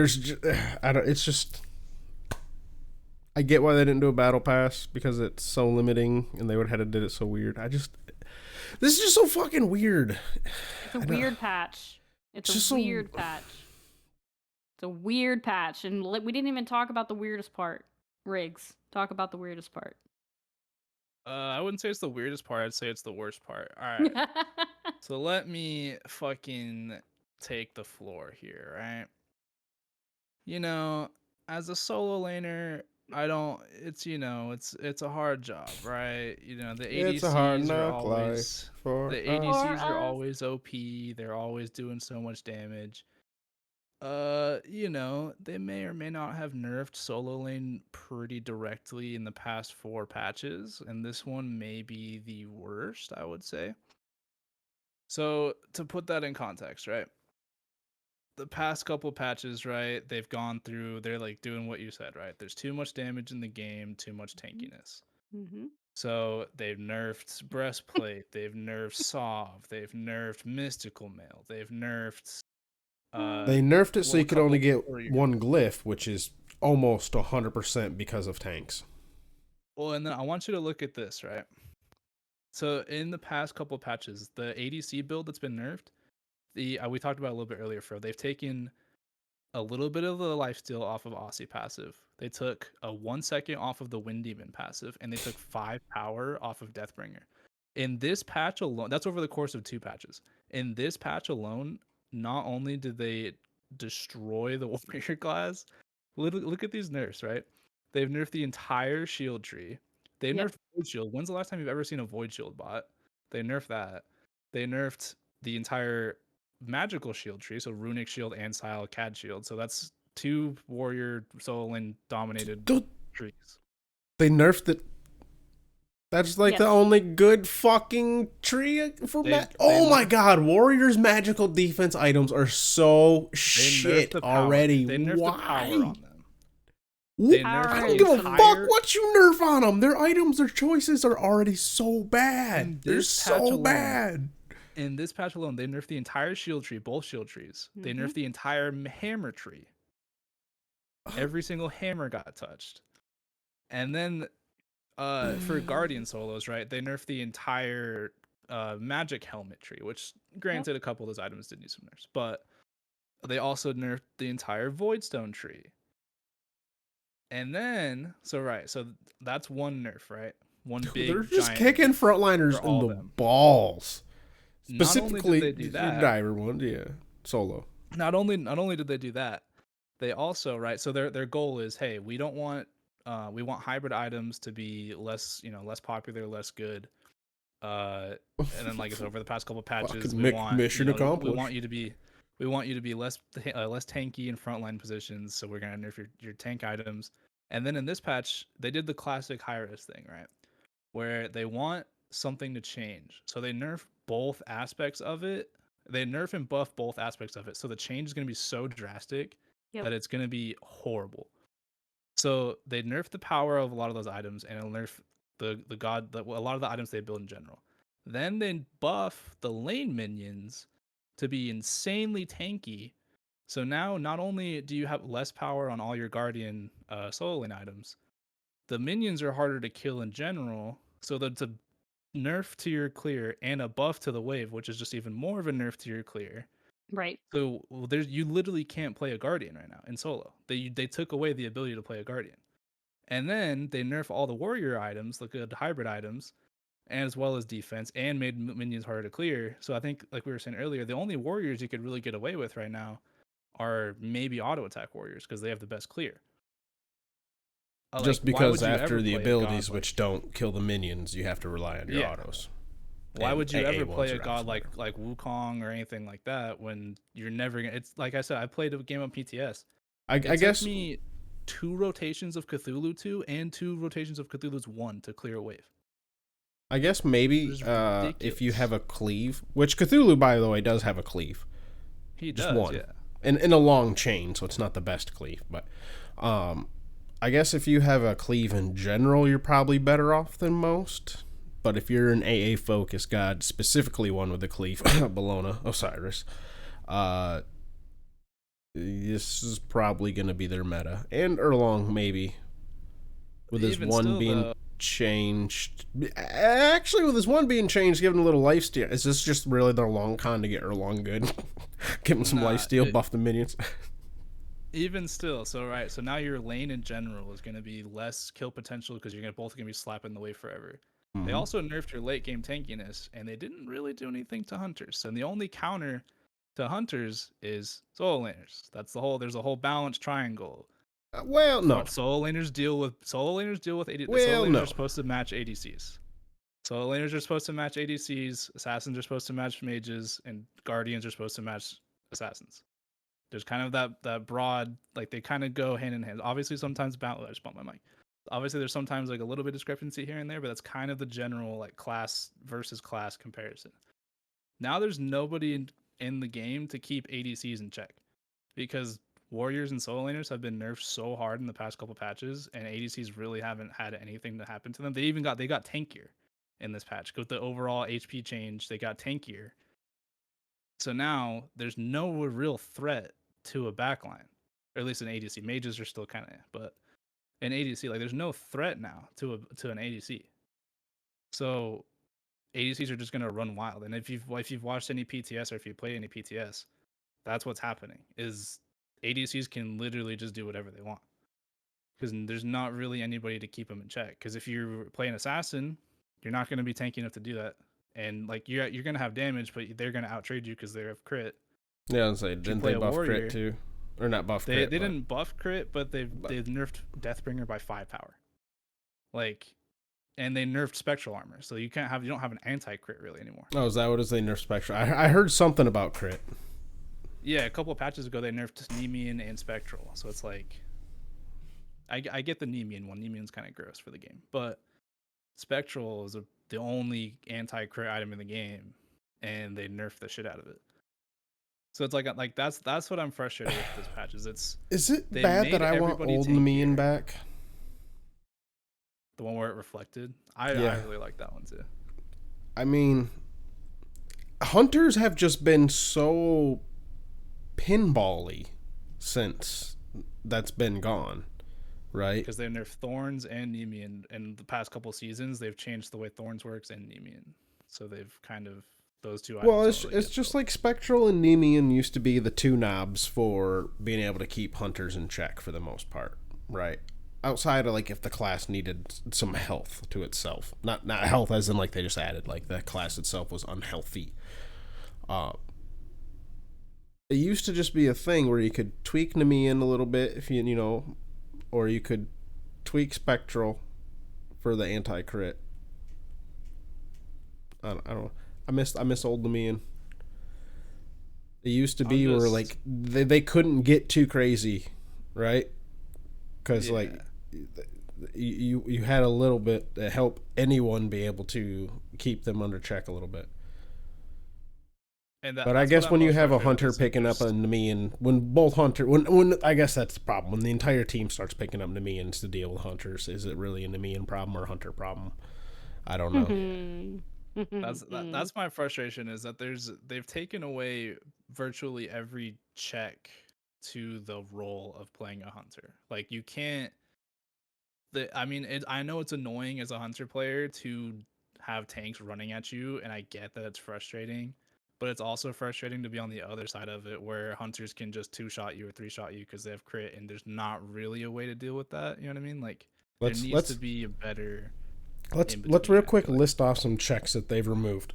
I get why they didn't do a battle pass, because it's so limiting and they would have had to did it so weird. This is just so fucking weird. It's a weird patch. It's a weird patch. It's a weird patch, and we didn't even talk about the weirdest part. Riggs, talk about the weirdest part. I wouldn't say it's the weirdest part. I'd say it's the worst part. All right. So let me fucking take the floor here, right? You know, as a solo laner, it's a hard job, right? You know, the ADCs are always OP. They're always doing so much damage. they may or may not have nerfed solo lane pretty directly in the past 4 patches, and this one may be the worst, I would say. So, to put that in context, right? The past couple patches, right? They've gone through, they're like doing what you said, right? There's too much damage in the game, too much tankiness. Mm-hmm. So they've nerfed breastplate, they've nerfed Sov, they've nerfed mystical mail, they've nerfed they nerfed it so you a could only couple get warrior. one glyph, which is almost 100% because of tanks. Well, and then I want you to look at this, right? So in the past couple patches, the ADC build that's been nerfed, we talked about it a little bit earlier, Fro. They've taken a little bit of the lifesteal off of Aussie passive. They took a 1 second off of the Wind Demon passive, and they took 5 power off of Deathbringer. In this patch alone, that's over the course of 2 patches. In this patch alone, not only did they destroy the warrior class, look at these nerfs, right? They've nerfed the entire shield tree. They nerfed Void Shield. When's the last time you've ever seen a Void Shield bot? They nerfed that. They nerfed the entire magical shield tree, so runic shield and Sile Cad shield. So that's 2 warrior solo lane dominated trees. They nerfed it. That's like the only good fucking tree for oh my god, Warriors magical defense items are so shit already. They nerfed the power on them. I don't give a fuck what you nerf on them. Their items, their choices are already so bad. They're so bad. In this patch alone, they nerfed the entire shield tree, both shield trees. Mm-hmm. They nerfed the entire hammer tree. Every single hammer got touched. And then for Guardian solos, right, they nerfed the entire magic helmet tree, which granted a couple of those items did need some nerfs, but they also nerfed the entire Voidstone tree. And then, so that's one nerf, right? One big. They're just kicking frontliners in the balls. Specifically, not only did they do that, diver one, solo. Not only did they do that, they also, right. So their goal is, hey, we want hybrid items to be less popular, less good. And then like it's over the past couple of patches, mission accomplished. We want you to be less tanky in frontline positions. So we're gonna nerf your tank items. And then in this patch, they did the classic high risk thing, right, where they want something to change. So they nerf both aspects of it. They nerf and buff both aspects of it. So the change is going to be so drastic that it's going to be horrible. So they nerf the power of a lot of those items, and it'll nerf a lot of the items they build in general. Then they buff the lane minions to be insanely tanky. So now not only do you have less power on all your Guardian solo lane items, the minions are harder to kill in general. So that's a nerf to your clear and a buff to the wave, which is just even more of a nerf to your clear. Right. So you literally can't play a Guardian right now in solo. They took away the ability to play a Guardian. And then they nerf all the warrior items, the good hybrid items, and as well as defense, and made minions harder to clear. So I think, like we were saying earlier, the only warriors you could really get away with right now are maybe auto attack warriors because they have the best clear. Just because after the abilities which don't kill the minions, you have to rely on your autos. Why would you ever play a god like Wukong or anything like that when you're never gonna? It's like I said, I played a game on PTS. I guess took me 2 rotations of Cthulhu 2 and 2 rotations of Cthulhu's 1 to clear a wave. I guess maybe if you have a cleave, which Cthulhu, by the way, does have a cleave. He just does, one. yeah. And in a long chain, so it's not the best cleave. But I guess if you have a cleave in general, you're probably better off than most. But if you're an AA focused god, specifically one with a cleave, Bologna, Osiris, this is probably going to be their meta. And Erlong, maybe. With his one being changed. Actually, with his one being changed, given a little lifesteal. Is this just really their long con to get Erlong good? Give him some lifesteal, buff the minions. Even still, so now your lane in general is going to be less kill potential because you're both going to be slapping the wave forever. Mm-hmm. They also nerfed your late game tankiness, and they didn't really do anything to hunters. And the only counter to hunters is solo laners. There's a whole balanced triangle. No. Solo laners deal with ADCs. Solo laners are supposed to match ADCs. Solo laners are supposed to match ADCs. Assassins are supposed to match mages, and guardians are supposed to match assassins. There's kind of that broad, like they kind of go hand in hand. Obviously, sometimes I just bumped my mic. Obviously, there's sometimes like a little bit of discrepancy here and there, but that's kind of the general like class versus class comparison. Now there's nobody in the game to keep ADCs in check because warriors and solo laners have been nerfed so hard in the past couple patches, and ADCs really haven't had anything to happen to them. They got tankier in this patch with the overall HP change. They got tankier. So now there's no real threat to a backline, or at least an ADC. Mages are still kind of, but an ADC, like there's no threat now to an ADC. So ADCs are just gonna run wild. And if you've watched any PTS or if you play any PTS, that's what's happening. Is ADCs can literally just do whatever they want because there's not really anybody to keep them in check. Because if you're playing assassin, you're not gonna be tanky enough to do that. And like you're gonna have damage, but they're gonna outtrade you because they have crit. Yeah, I'd say didn't they buff warrior, crit too, or not buff they, crit? They didn't buff crit, but they've nerfed Deathbringer by 5 power. Like, and they nerfed spectral armor, so you don't have an anti crit really anymore. Oh, is that what it is? They nerfed spectral? I heard something about crit. Yeah, a couple of patches ago they nerfed Nemean and spectral, so it's like I get the Nemean one. Nemean's kind of gross for the game, but spectral is the only anti crit item in the game, and they nerfed the shit out of it. So it's like that's what I'm frustrated with this patch. Is it bad that I want old Nemean back? The one where it reflected? I really like that one too. I mean, hunters have just been so pinball-y since that's been gone, right? Because they nerfed Thorns and Nemean in the past couple seasons. They've changed the way Thorns works and Nemean. So they've kind of those two items. Well, it's just like Spectral and Nemean used to be the two knobs for being able to keep hunters in check for the most part, right? Outside of like if the class needed some health to itself, not health as in like they just added like the class itself was unhealthy. It used to just be a thing where you could tweak Nemean a little bit if you know, or you could tweak Spectral for the anti crit. I don't know. I miss old Nemean. It used to be where like they couldn't get too crazy, right? Because like you had a little bit to help anyone be able to keep them under check a little bit. But I guess when you have a hunter picking up a Nemean, when I guess that's the problem. When the entire team starts picking up Nemeans to deal with hunters, is it really a Nemean problem or a hunter problem? I don't know. That's my frustration, is that they've taken away virtually every check to the role of playing a hunter. Like you can't. I know it's annoying as a hunter player to have tanks running at you, and I get that it's frustrating. But it's also frustrating to be on the other side of it, where hunters can just 2-shot you or 3-shot you because they have crit, and there's not really a way to deal with that. You know what I mean? Like there needs to be a better. Let's real quick list off some checks that they've removed.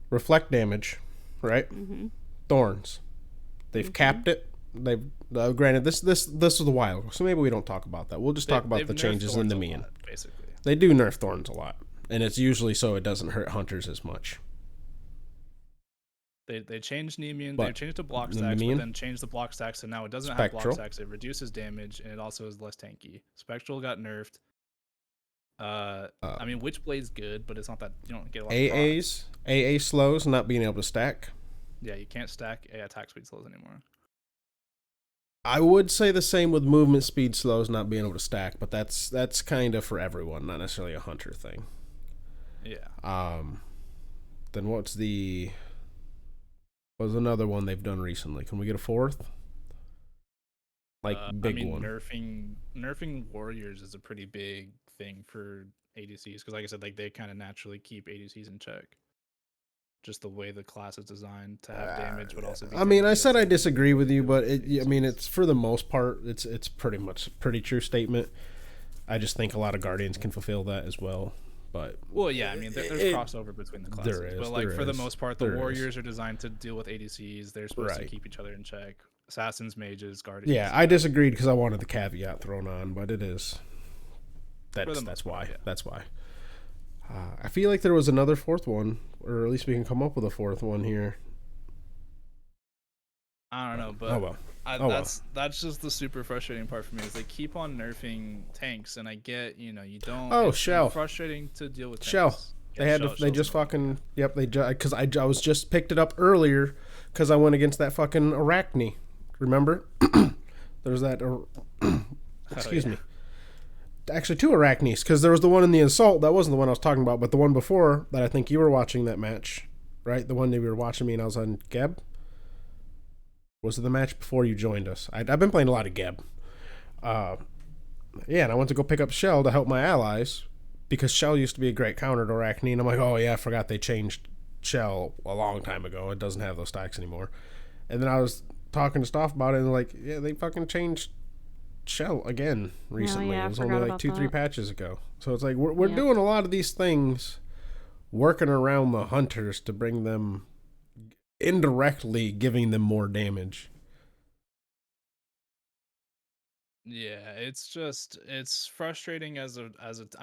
Reflect damage, right? Mm-hmm. Thorns. They've capped it. They've granted this was a while ago, so maybe we don't talk about that. We'll just talk about the changes in the Nemean. Basically, they do nerf Thorns a lot, and it's usually so it doesn't hurt hunters as much. They changed Nemean. They changed the block stacks, but then changed the block stacks, so now it doesn't have block stacks. It reduces damage, and it also is less tanky. Spectral got nerfed. Witchblade's good, but it's not that you don't get a lot of AA slows, not being able to stack. Yeah, you can't stack attack speed slows anymore. I would say the same with movement speed slows not being able to stack, but that's kind of for everyone, not necessarily a hunter thing. Yeah. Then what's another one they've done recently? Can we get a fourth? One. Nerfing warriors is a pretty big thing for ADCs because, like I said, like they kind of naturally keep ADCs in check. Just the way the class is designed to have damage, but also. I said I disagree with you, but it's for the most part, it's pretty much a pretty true statement. I just think a lot of Guardians can fulfill that as well. But there's crossover between the classes. For the most part, the warriors are designed to deal with ADCs. They're supposed to keep each other in check. Assassins, mages, guardians. Yeah, I disagreed because I wanted the caveat thrown on, but it is. That's why. Yeah. That's why. I feel like there was another fourth one, or at least we can come up with a fourth one here. I don't know, but that's just the super frustrating part for me is they keep on nerfing tanks, and I get, you don't. Oh, it's Shell. frustrating to deal with Shell. tanks. They had to. They just fucking. Yep. Because I was just picked it up earlier because I went against that fucking Arachne. Remember? There's that. Excuse me. Actually, 2 Arachnes, because there was the one in the assault. That wasn't the one I was talking about, but the one before that I think you were watching that match, right? The one that you were watching me and I was on Geb. Was it the match before you joined us? I've been playing a lot of Geb. Yeah, and I went to go pick up Shell to help my allies because Shell used to be a great counter to Arachne, and I'm like, oh yeah, I forgot they changed Shell a long time ago. It doesn't have those stacks anymore. And then I was talking to Stoff about it, and like, yeah, they fucking changed Shell again recently. Yeah, it was only like 2-3 patches ago. So it's like we're doing a lot of these things, working around the hunters to bring them, indirectly giving them more damage. Yeah, it's frustrating I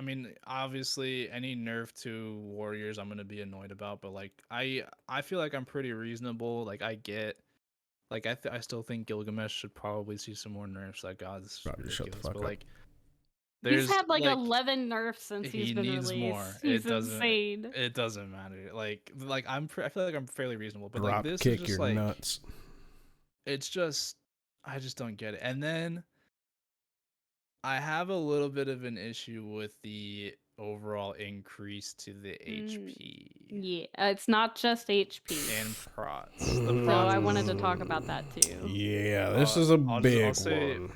mean, obviously any nerf to warriors I'm gonna be annoyed about, but like I feel like I'm pretty reasonable. Like I get, like I still think Gilgamesh should probably see some more nerfs. Like God, this is Probably ridiculous. shut the fuck but up. like he's had like 11 nerfs since he he's been needs released. more. He's insane. It doesn't matter. Like I feel like I'm fairly reasonable, but Drop like this kick is just your like nuts. it's just I just don't get it. And then I have a little bit of an issue with the overall increase to the HP. Yeah, it's not just HP. And prots. So I wanted to talk about that too. Yeah, this is a big one.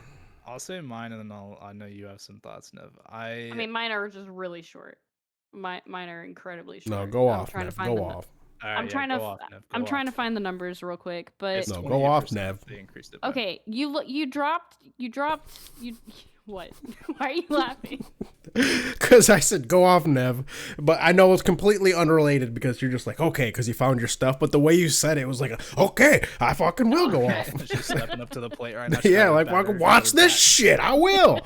I'll say mine, and then I know you have some thoughts, Nev. I mean, mine are just really short. Mine are incredibly short. No, go off, Nev. Go off. I'm trying to find the numbers real quick, but no, go off, Nev. They increased it by. Okay, you dropped what? Why are you laughing? Because I said go off, Nev, but I know it's completely unrelated because you're just like, okay, because you found your stuff, but the way you said it was like, okay, I fucking will go off. She's stepping up to the plate right now. Yeah, like, watch this shit, I will.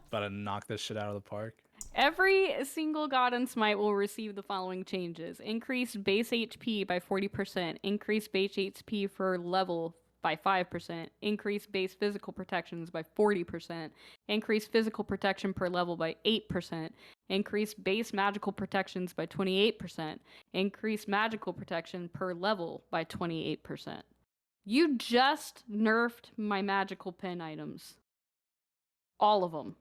About to knock this shit out of the park. Every single God and Smite will receive the following changes. Increased base HP by 40%. Increased base HP for level by 5%. Increased base physical protections by 40%. Increased physical protection per level by 8%. Increased base magical protections by 28%. Increased magical protection per level by 28%. You just nerfed my magical pin items. All of them.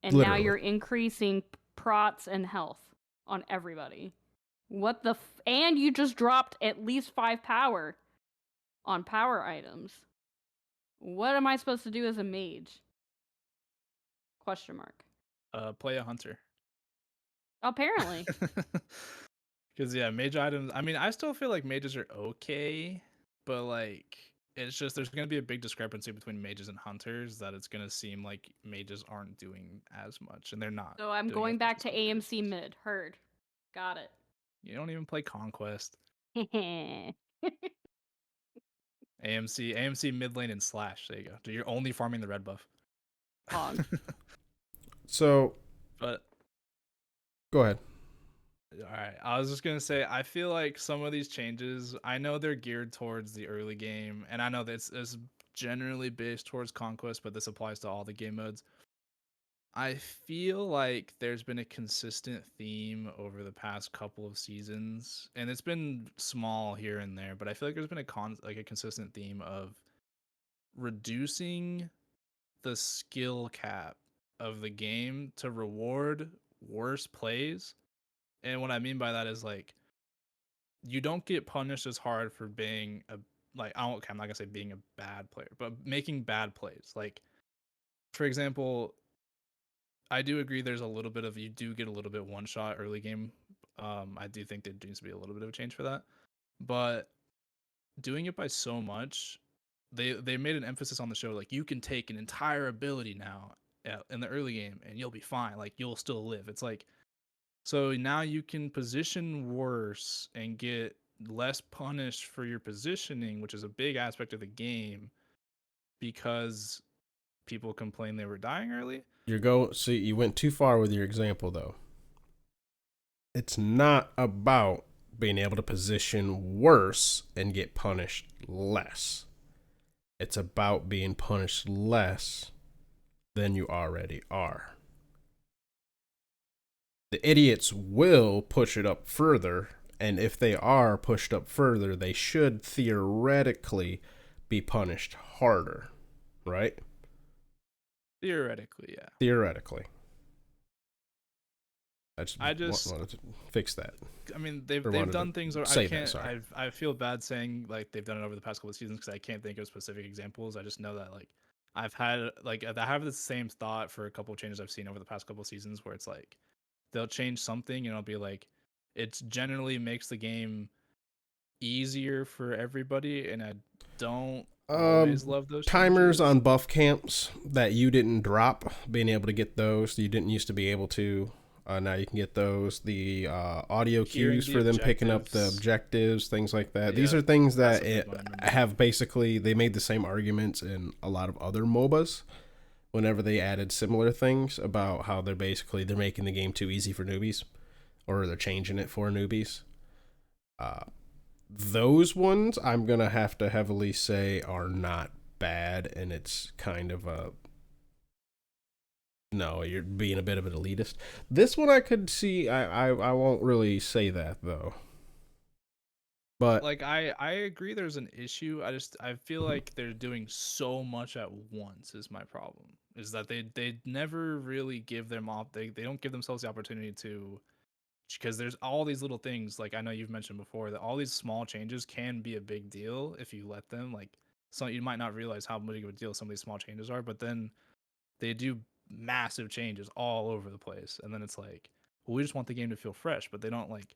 And Literally. Now you're increasing prots and health on everybody. What the and you just dropped at least 5 power on power items. What am I supposed to do as a mage? Question mark. Play a hunter. Apparently. Because yeah, mage items, I mean, I still feel like mages are okay, but like it's just there's going to be a big discrepancy between mages and hunters that it's going to seem like mages aren't doing as much, and they're not. So I'm going back to AMC mid. Heard. Got it. You don't even play Conquest. AMC mid lane and slash. There you go. You're only farming the red buff. So, but go ahead. All right, I was just gonna say I feel like some of these changes, I know they're geared towards the early game, and I know that it's generally based towards Conquest, but this applies to all the game modes. I feel like there's been a consistent theme over the past couple of seasons, and it's been small here and there, but I feel like there's been a consistent theme of reducing the skill cap of the game to reward worse plays. And what I mean by that is like you don't get punished as hard for being I'm not gonna say being a bad player, but making bad plays. Like, for example, I do agree there's a little bit of you do get a little bit one shot early game. I do think there needs to be a little bit of a change for that. But doing it by so much, they made an emphasis on the show, like you can take an entire ability now in the early game and you'll be fine. Like you'll still live. It's like, so now you can position worse and get less punished for your positioning, which is a big aspect of the game because people complain they were dying early. So you went too far with your example though. It's not about being able to position worse and get punished less. It's about being punished less than you already are. The idiots will push it up further, and if they are pushed up further, they should theoretically be punished harder, right? Theoretically, yeah. Theoretically. I just wanted to fix that. I mean, they've done things. I feel bad saying like they've done it over the past couple of seasons because I can't think of specific examples. I just know that like I have the same thought for a couple of changes I've seen over the past couple of seasons where it's like they'll change something and it'll be like it generally makes the game easier for everybody, and I don't always love those timers changes. On buff camps that you didn't drop. Being able to get those, you didn't used to be able to. Now you can get those. The audio cues for them picking up the objectives, things like that. Yeah, these are things that have basically, they made the same arguments in a lot of other MOBAs whenever they added similar things about how they're making the game too easy for newbies, or they're changing it for newbies. Those ones I'm going to have to heavily say are not bad, and it's kind of a... No, you're being a bit of an elitist. This one I could see. I won't really say that though. But like I agree there's an issue. I feel like they're doing so much at once is my problem. Is that they never really give them off they don't give themselves the opportunity to, because there's all these little things, like I know you've mentioned before, that all these small changes can be a big deal if you let them. Like, so you might not realize how big of a deal some of these small changes are, but then they do massive changes all over the place, and then it's like, well, we just want the game to feel fresh, but they don't like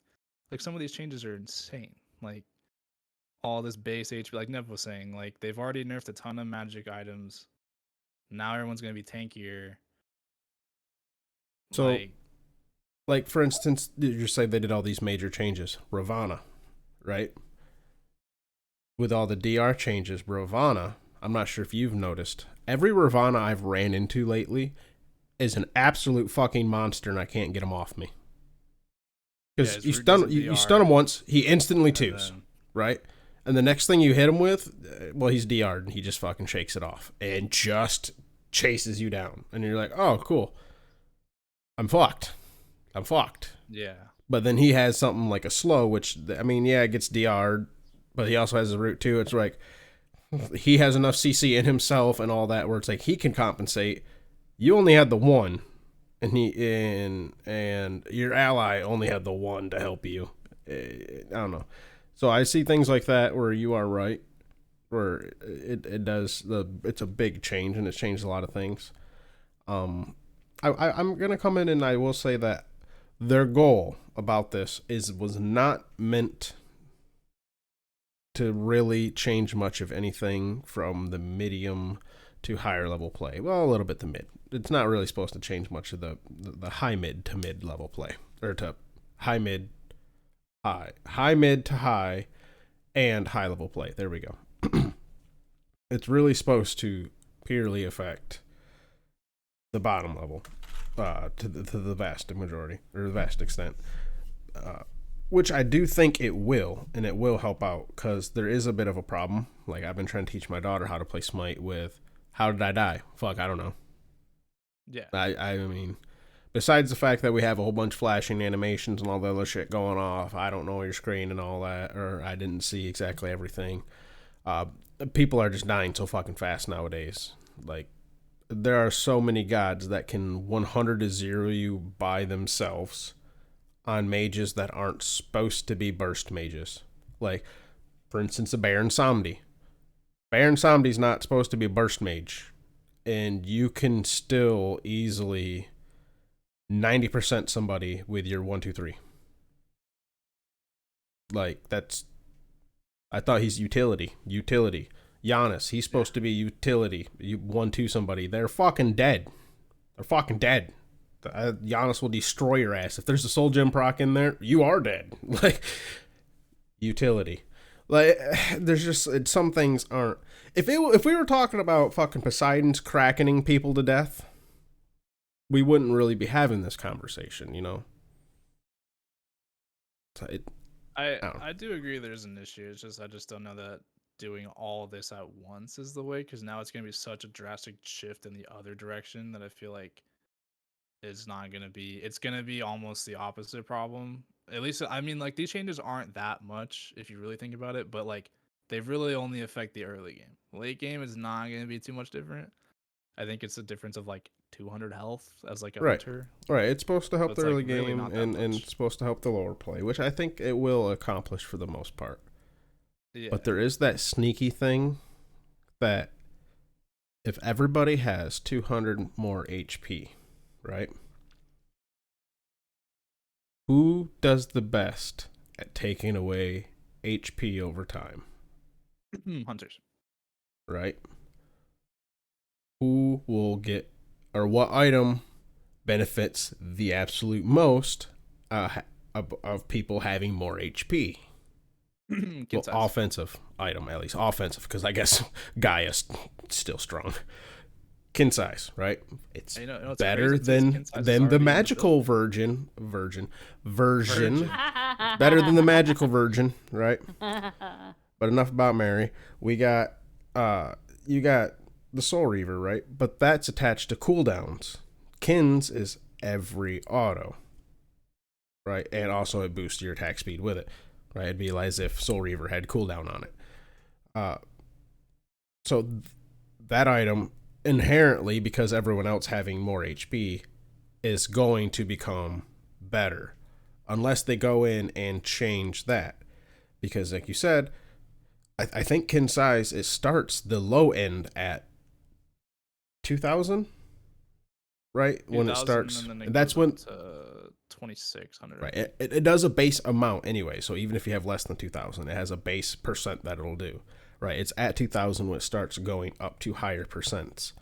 some of these changes are insane. Like all this base HP, like Nev was saying, like they've already nerfed a ton of magic items. Now everyone's gonna be tankier. So, like for instance, you say they did all these major changes. Ravana, right? With all the DR changes, Ravana, I'm not sure if you've noticed, every Ravana I've ran into lately is an absolute fucking monster, and I can't get him off me. Because you stun him once, he instantly twos, right? And the next thing you hit him with, well, he's DR'd, and he just fucking shakes it off and just chases you down. And you're like, oh, cool. I'm fucked. Yeah. But then he has something like a slow, which, I mean, yeah, it gets DR'd, but he also has a root too. It's like, he has enough CC in himself and all that where it's like he can compensate. You only had the one, and your ally only had the one to help you. I don't know. So I see things like that where you are right, where it's a big change, and it's changed a lot of things. I'm gonna come in and I will say that their goal about this was not meant to really change much of anything from the medium to higher level play. Well, a little bit the mid. It's not really supposed to change much of the high mid to mid level play, or to high mid to high and high level play. There we go. It's really supposed to purely affect the bottom level to the vast majority, or the vast extent. Which I do think it will, and it will help out, because there is a bit of a problem. Like, I've been trying to teach my daughter how to play Smite with, how did I die? Fuck, I don't know. Yeah. I mean, besides the fact that we have a whole bunch of flashing animations and all the other shit going off, I don't know your screen and all that, or I didn't see exactly everything. People are just dying so fucking fast nowadays. Like, there are so many gods that can 100 to 0 you by themselves on mages that aren't supposed to be burst mages. Like, for instance, a Baron Samedi. Baron Samdi's not supposed to be a burst mage, and you can still easily 90% somebody with your 1-2-3. Like, that's... I thought he's utility. Giannis, he's supposed to be utility. You 1-2 somebody. They're fucking dead. Giannis will destroy your ass. If there's a soul gem proc in there, you are dead. Like, utility. Like, there's just, some things aren't. If we were talking about fucking Poseidon's krakening people to death, we wouldn't really be having this conversation, you know? I do agree there's an issue. It's just I just don't know that doing all of this at once is the way, because now it's gonna be such a drastic shift in the other direction that I feel like it's not gonna be. It's gonna be almost the opposite problem. At least I mean, like these changes aren't that much if you really think about it, but like they really only affect the early game. Late game is not gonna be too much different. I think it's a difference of like 200 health as like a hunter. Right. It's supposed to help the like early really game and it's supposed to help the lower play, which I think it will accomplish for the most part. Yeah. But there is that sneaky thing that if everybody has 200 more HP, right? Who does the best at taking away HP over time? Hunters. Right? Who will get, or what item benefits the absolute most of people having more HP? Well, offensive item, at least offensive, because I guess Gaia's still strong. Kin size, right? It's better than the magical version. Better than the magical version, right? But enough about Mary. We got you got the Soul Reaver, right? But that's attached to cooldowns. Kin's is every auto, right? And also it boosts your attack speed with it, right? It'd be as if Soul Reaver had cooldown on it. So that item inherently, because everyone else having more HP, is going to become better unless they go in and change that. Because like you said, I think Kin size, it starts the low end at 2,000, right? When it starts, and that's when 2,600. Right, it does a base amount anyway. So even if you have less than 2,000, it has a base percent that it'll do. Right, it's at 2,000 when it starts going up to higher percents.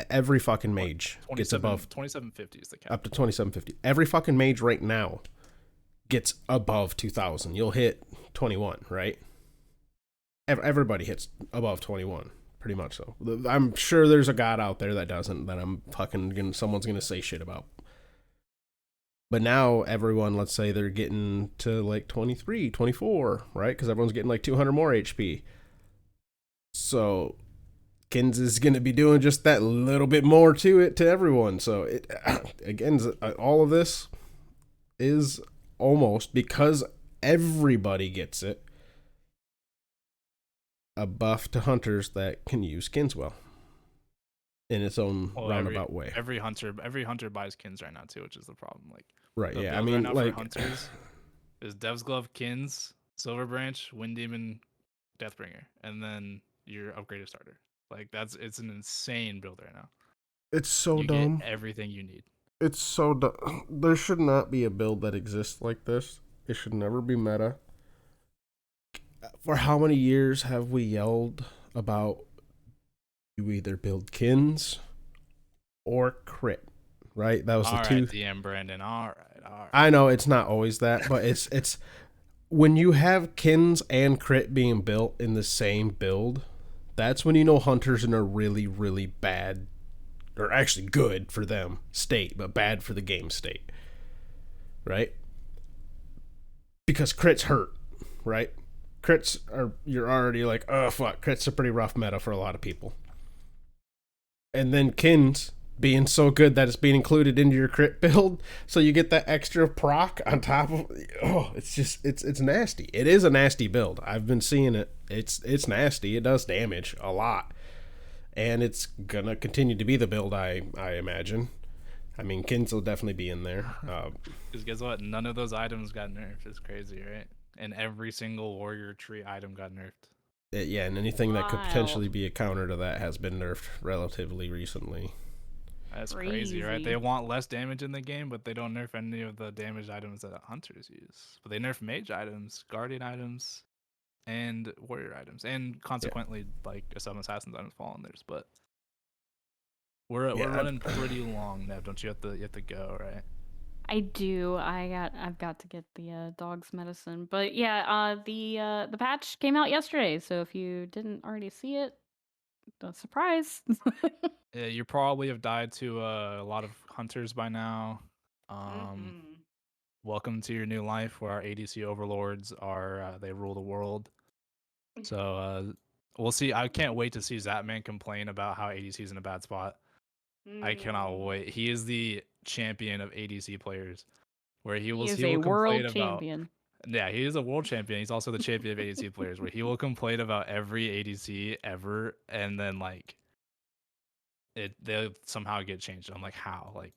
Every fucking mage gets above 2,750 is the cap. Up to 2,750. Every fucking mage right now gets above 2,000. You'll hit 21, right? Everybody hits above 21, pretty much so. I'm sure there's a god out there that doesn't, that I'm fucking someone's gonna say shit about. But now everyone, let's say they're getting to like 23, 24, right? Because everyone's getting like 200 more HP. So Kins is going to be doing just that little bit more to it to everyone. So it again, all of this is almost, because everybody gets it, a buff to hunters that can use Kins well in its own roundabout way. Every hunter buys Kins right now too, which is the problem. Like, right, yeah. I mean, right like for hunters is Dev's Glove, Kins, Silver Branch, Wind Demon, Deathbringer, and then your upgraded starter. Like it's an insane build right now. It's so dumb. Get everything you need. It's so dumb. There should not be a build that exists like this. It should never be meta. For how many years have we yelled about you either build Kins or crit, right? That was the two. DM Brandon. All right. I know it's not always that, but it's when you have Kins and crit being built in the same build, that's when you know hunters in a really, really bad, or actually good for them state, but bad for the game state, right? Because crits hurt, right? Crits are, you're already like, oh fuck, crits are pretty rough meta for a lot of people. And then Kins being so good that it's being included into your crit build, so you get that extra proc on top of, it's just, it's nasty. It is a nasty build. I've been seeing it. It's nasty. It does damage a lot. And it's gonna continue to be the build, I imagine. I mean, Kins will definitely be in there. Because guess what? None of those items got nerfed. It's crazy, right? And every single warrior tree item got nerfed. Yeah, and anything that could potentially be a counter to that has been nerfed relatively recently. That's crazy, right? They want less damage in the game, but they don't nerf any of the damage items that hunters use. But they nerf mage items, guardian items, and warrior items, and consequently, like some assassins items fall in theirs. But we're running pretty long, Nev. Don't you have to go, right? I do. I've got to get the dog's medicine. But yeah, the patch came out yesterday, so if you didn't already see it, surprise. Yeah, you probably have died to a lot of hunters by now. welcome to your new life where our ADC overlords are they rule the world. So we'll see. I can't wait to see Zapman complain about how ADC is in a bad spot. I cannot wait. He is the champion of ADC players, where he will a world complain champion. Yeah, he is a world champion. He's also the champion of ADC players, where he will complain about every ADC ever, and then like they'll somehow get changed. I'm like, how? Like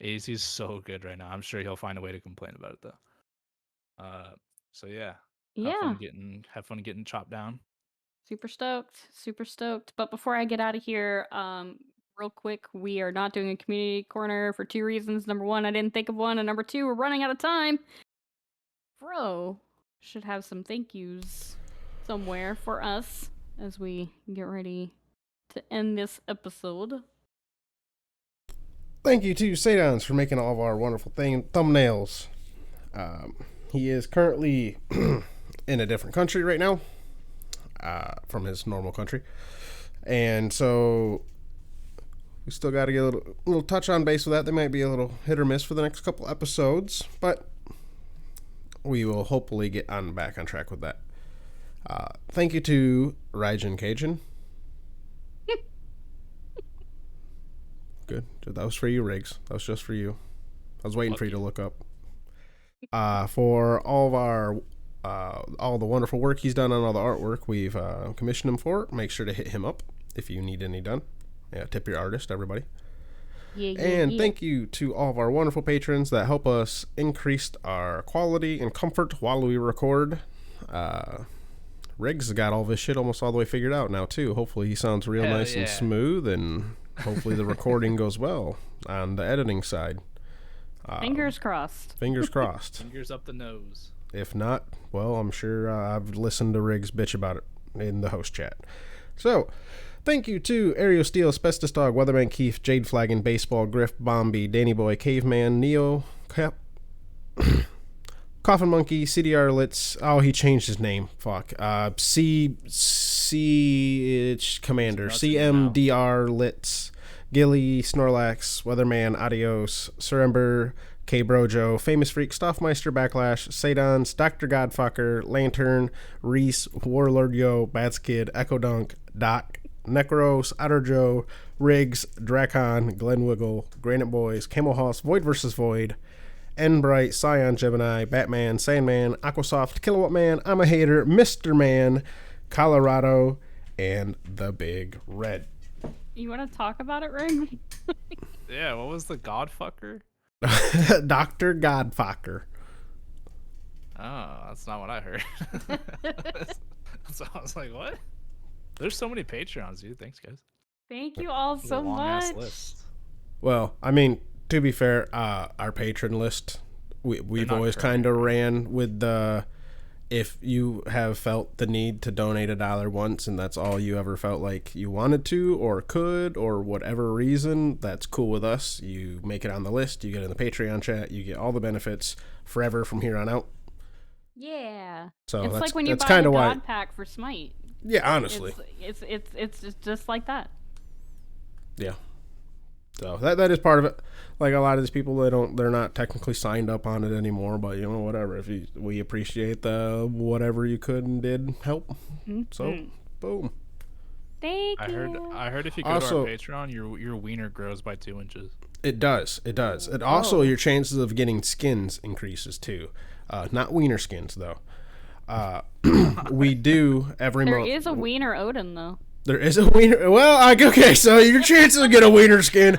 ADC is so good right now. I'm sure he'll find a way to complain about it though. So yeah. Have fun getting chopped down. Super stoked. But before I get out of here, real quick, we are not doing a community corner for 2 reasons. Number 1, I didn't think of one, and number 2, we're running out of time. Bro should have some thank yous somewhere for us as we get ready to end this episode. Thank you to Sadons for making all of our wonderful thumbnails. He is currently in a different country right now from his normal country. And so we still got to get a little touch on base with that. They might be a little hit or miss for the next couple episodes, but we will hopefully get back on track with that. Thank you to Raijin Cajun. Good. That was for you, Riggs. That was just for you. I was waiting for you to look up. For all of our all the wonderful work he's done on all the artwork we've commissioned him for, make sure to hit him up if you need any done. Yeah, tip your artist, everybody. Thank you to all of our wonderful patrons that help us increase our quality and comfort while we record. Riggs has got all this shit almost all the way figured out now too. Hopefully he sounds real nice and smooth, and hopefully the recording goes well on the editing side. Fingers crossed. Fingers crossed. Fingers up the nose. If not, well, I'm sure I've listened to Riggs bitch about it in the host chat. So, thank you to Aereo Steel, Asbestos Dog, Weatherman Keith, Jade Flagon, Baseball, Griff, Bombi, Danny Boy, Caveman, Neo, Coffin Monkey, CDR Litz. Oh, he changed his name. Fuck. C Commander, CMDR Litz, Gilly, Snorlax, Weatherman, Adios, Surrember, K Brojo, Famous Freak, Stoffmeister, Backlash, Sadons, Dr. Godfucker, Lantern, Reese, Warlord Yo, Bats Kid, Echo Dunk, Doc, Necros, Otter Joe, Riggs, Dracon, Glen Wiggle, Granite Boys, Camel Hoss, Void vs. Void, Enbright, Scion Gemini, Batman, Sandman, Aquasoft, Kilowatt Man, I'm a Hater, Mr. Man, Colorado, and the Big Red. You want to talk about it, Rig? Yeah, what was the Godfucker? Dr. Godfucker. Oh, that's not what I heard. So I was like, what? There's so many Patreons, dude. Thanks, guys. Thank you all so much. List. Well, I mean, to be fair, our patron list, we've always kind of ran with the, if you have felt the need to donate $1 once and that's all you ever felt like you wanted to or could or whatever reason, that's cool with us. You make it on the list, you get in the Patreon chat, you get all the benefits forever from here on out. Yeah. So it's that's, like when you that's buy a God God pack for Smite. Yeah, honestly. It's just like that. Yeah. So that is part of it. Like a lot of these people, they're not technically signed up on it anymore, but you know, whatever. We appreciate the whatever you could and did help. Mm-hmm. So, boom. Thank you. I heard if you go to our Patreon, your wiener grows by 2 inches. It does. And also your chances of getting skins increases too. Not wiener skins though. We do every month. There is a wiener Odin though. There is a wiener. Well, okay, so your chances to get a wiener skin,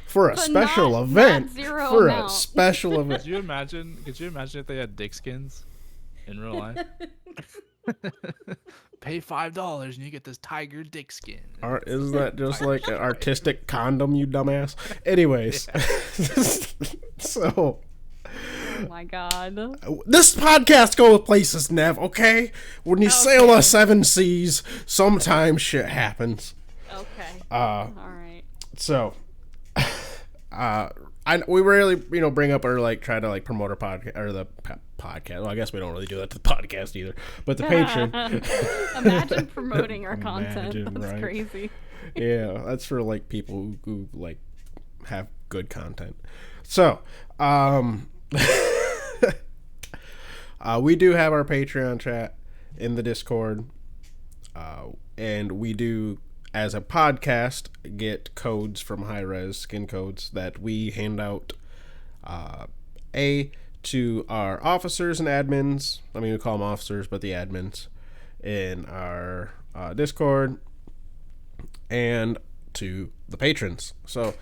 for a special event. A special event. Could you imagine if they had dick skins in real life? Pay $5 and you get this tiger dick skin. Isn't that just like an artistic condom, you dumbass? Anyways, so. Oh my God. This podcast goes places, Nev, okay? When you sail the 7 seas, sometimes shit happens. Okay. All right. So, we rarely, bring up or try to promote our podcast or the podcast. Well, I guess we don't really do that to the podcast either, but the Patreon. Imagine promoting our content. That's right. Crazy. Yeah, that's for people who have good content. So, we do have our Patreon chat in the Discord, and we do, as a podcast, get codes from High Res, skin codes that we hand out, to our officers and admins. I mean, we call them officers, but the admins in our Discord, and to the patrons. So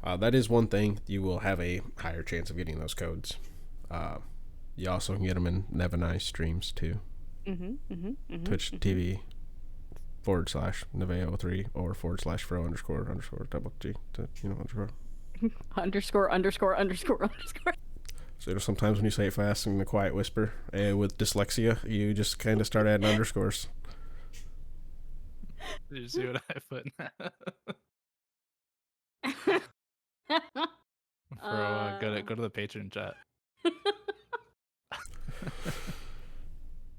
that is one thing. You will have a higher chance of getting those codes. You also can get them in Nev and I streams too. Twitch TV /Neveo3 or /Fro__double G underscore. So sometimes when you say it fast in a quiet whisper with dyslexia, you just kind of start adding underscores. Did you see what I put? Go to the Patreon chat.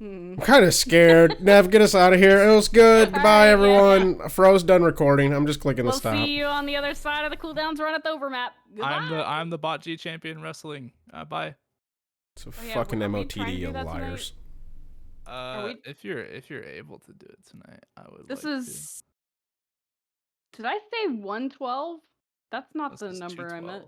I'm kind of scared. Nev, get us out of here. It was good. Goodbye, everyone. Yeah. Fro's done recording. I'm just clicking the stop. We'll see you on the other side of the cooldowns run at the overmap. Goodbye. I'm the bot G champion wrestling. Bye. It's a fucking MOTD, you liars. If you're able to do it tonight, I would. This is. Did I say 112? That's not the number I meant.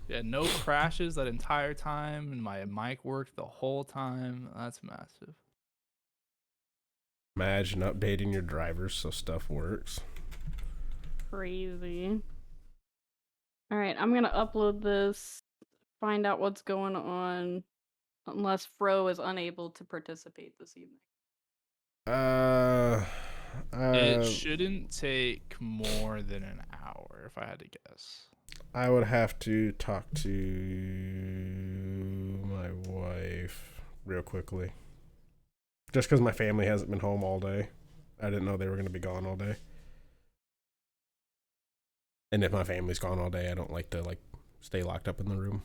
Yeah, no crashes that entire time, and my mic worked the whole time. That's massive. Imagine updating your drivers so stuff works. Crazy. Alright, I'm gonna upload this, find out what's going on, unless Fro is unable to participate this evening. It shouldn't take more than an hour, if I had to guess. I would have to talk to my wife real quickly. Just because my family hasn't been home all day. I didn't know they were going to be gone all day. And if my family's gone all day, I don't like to stay locked up in the room.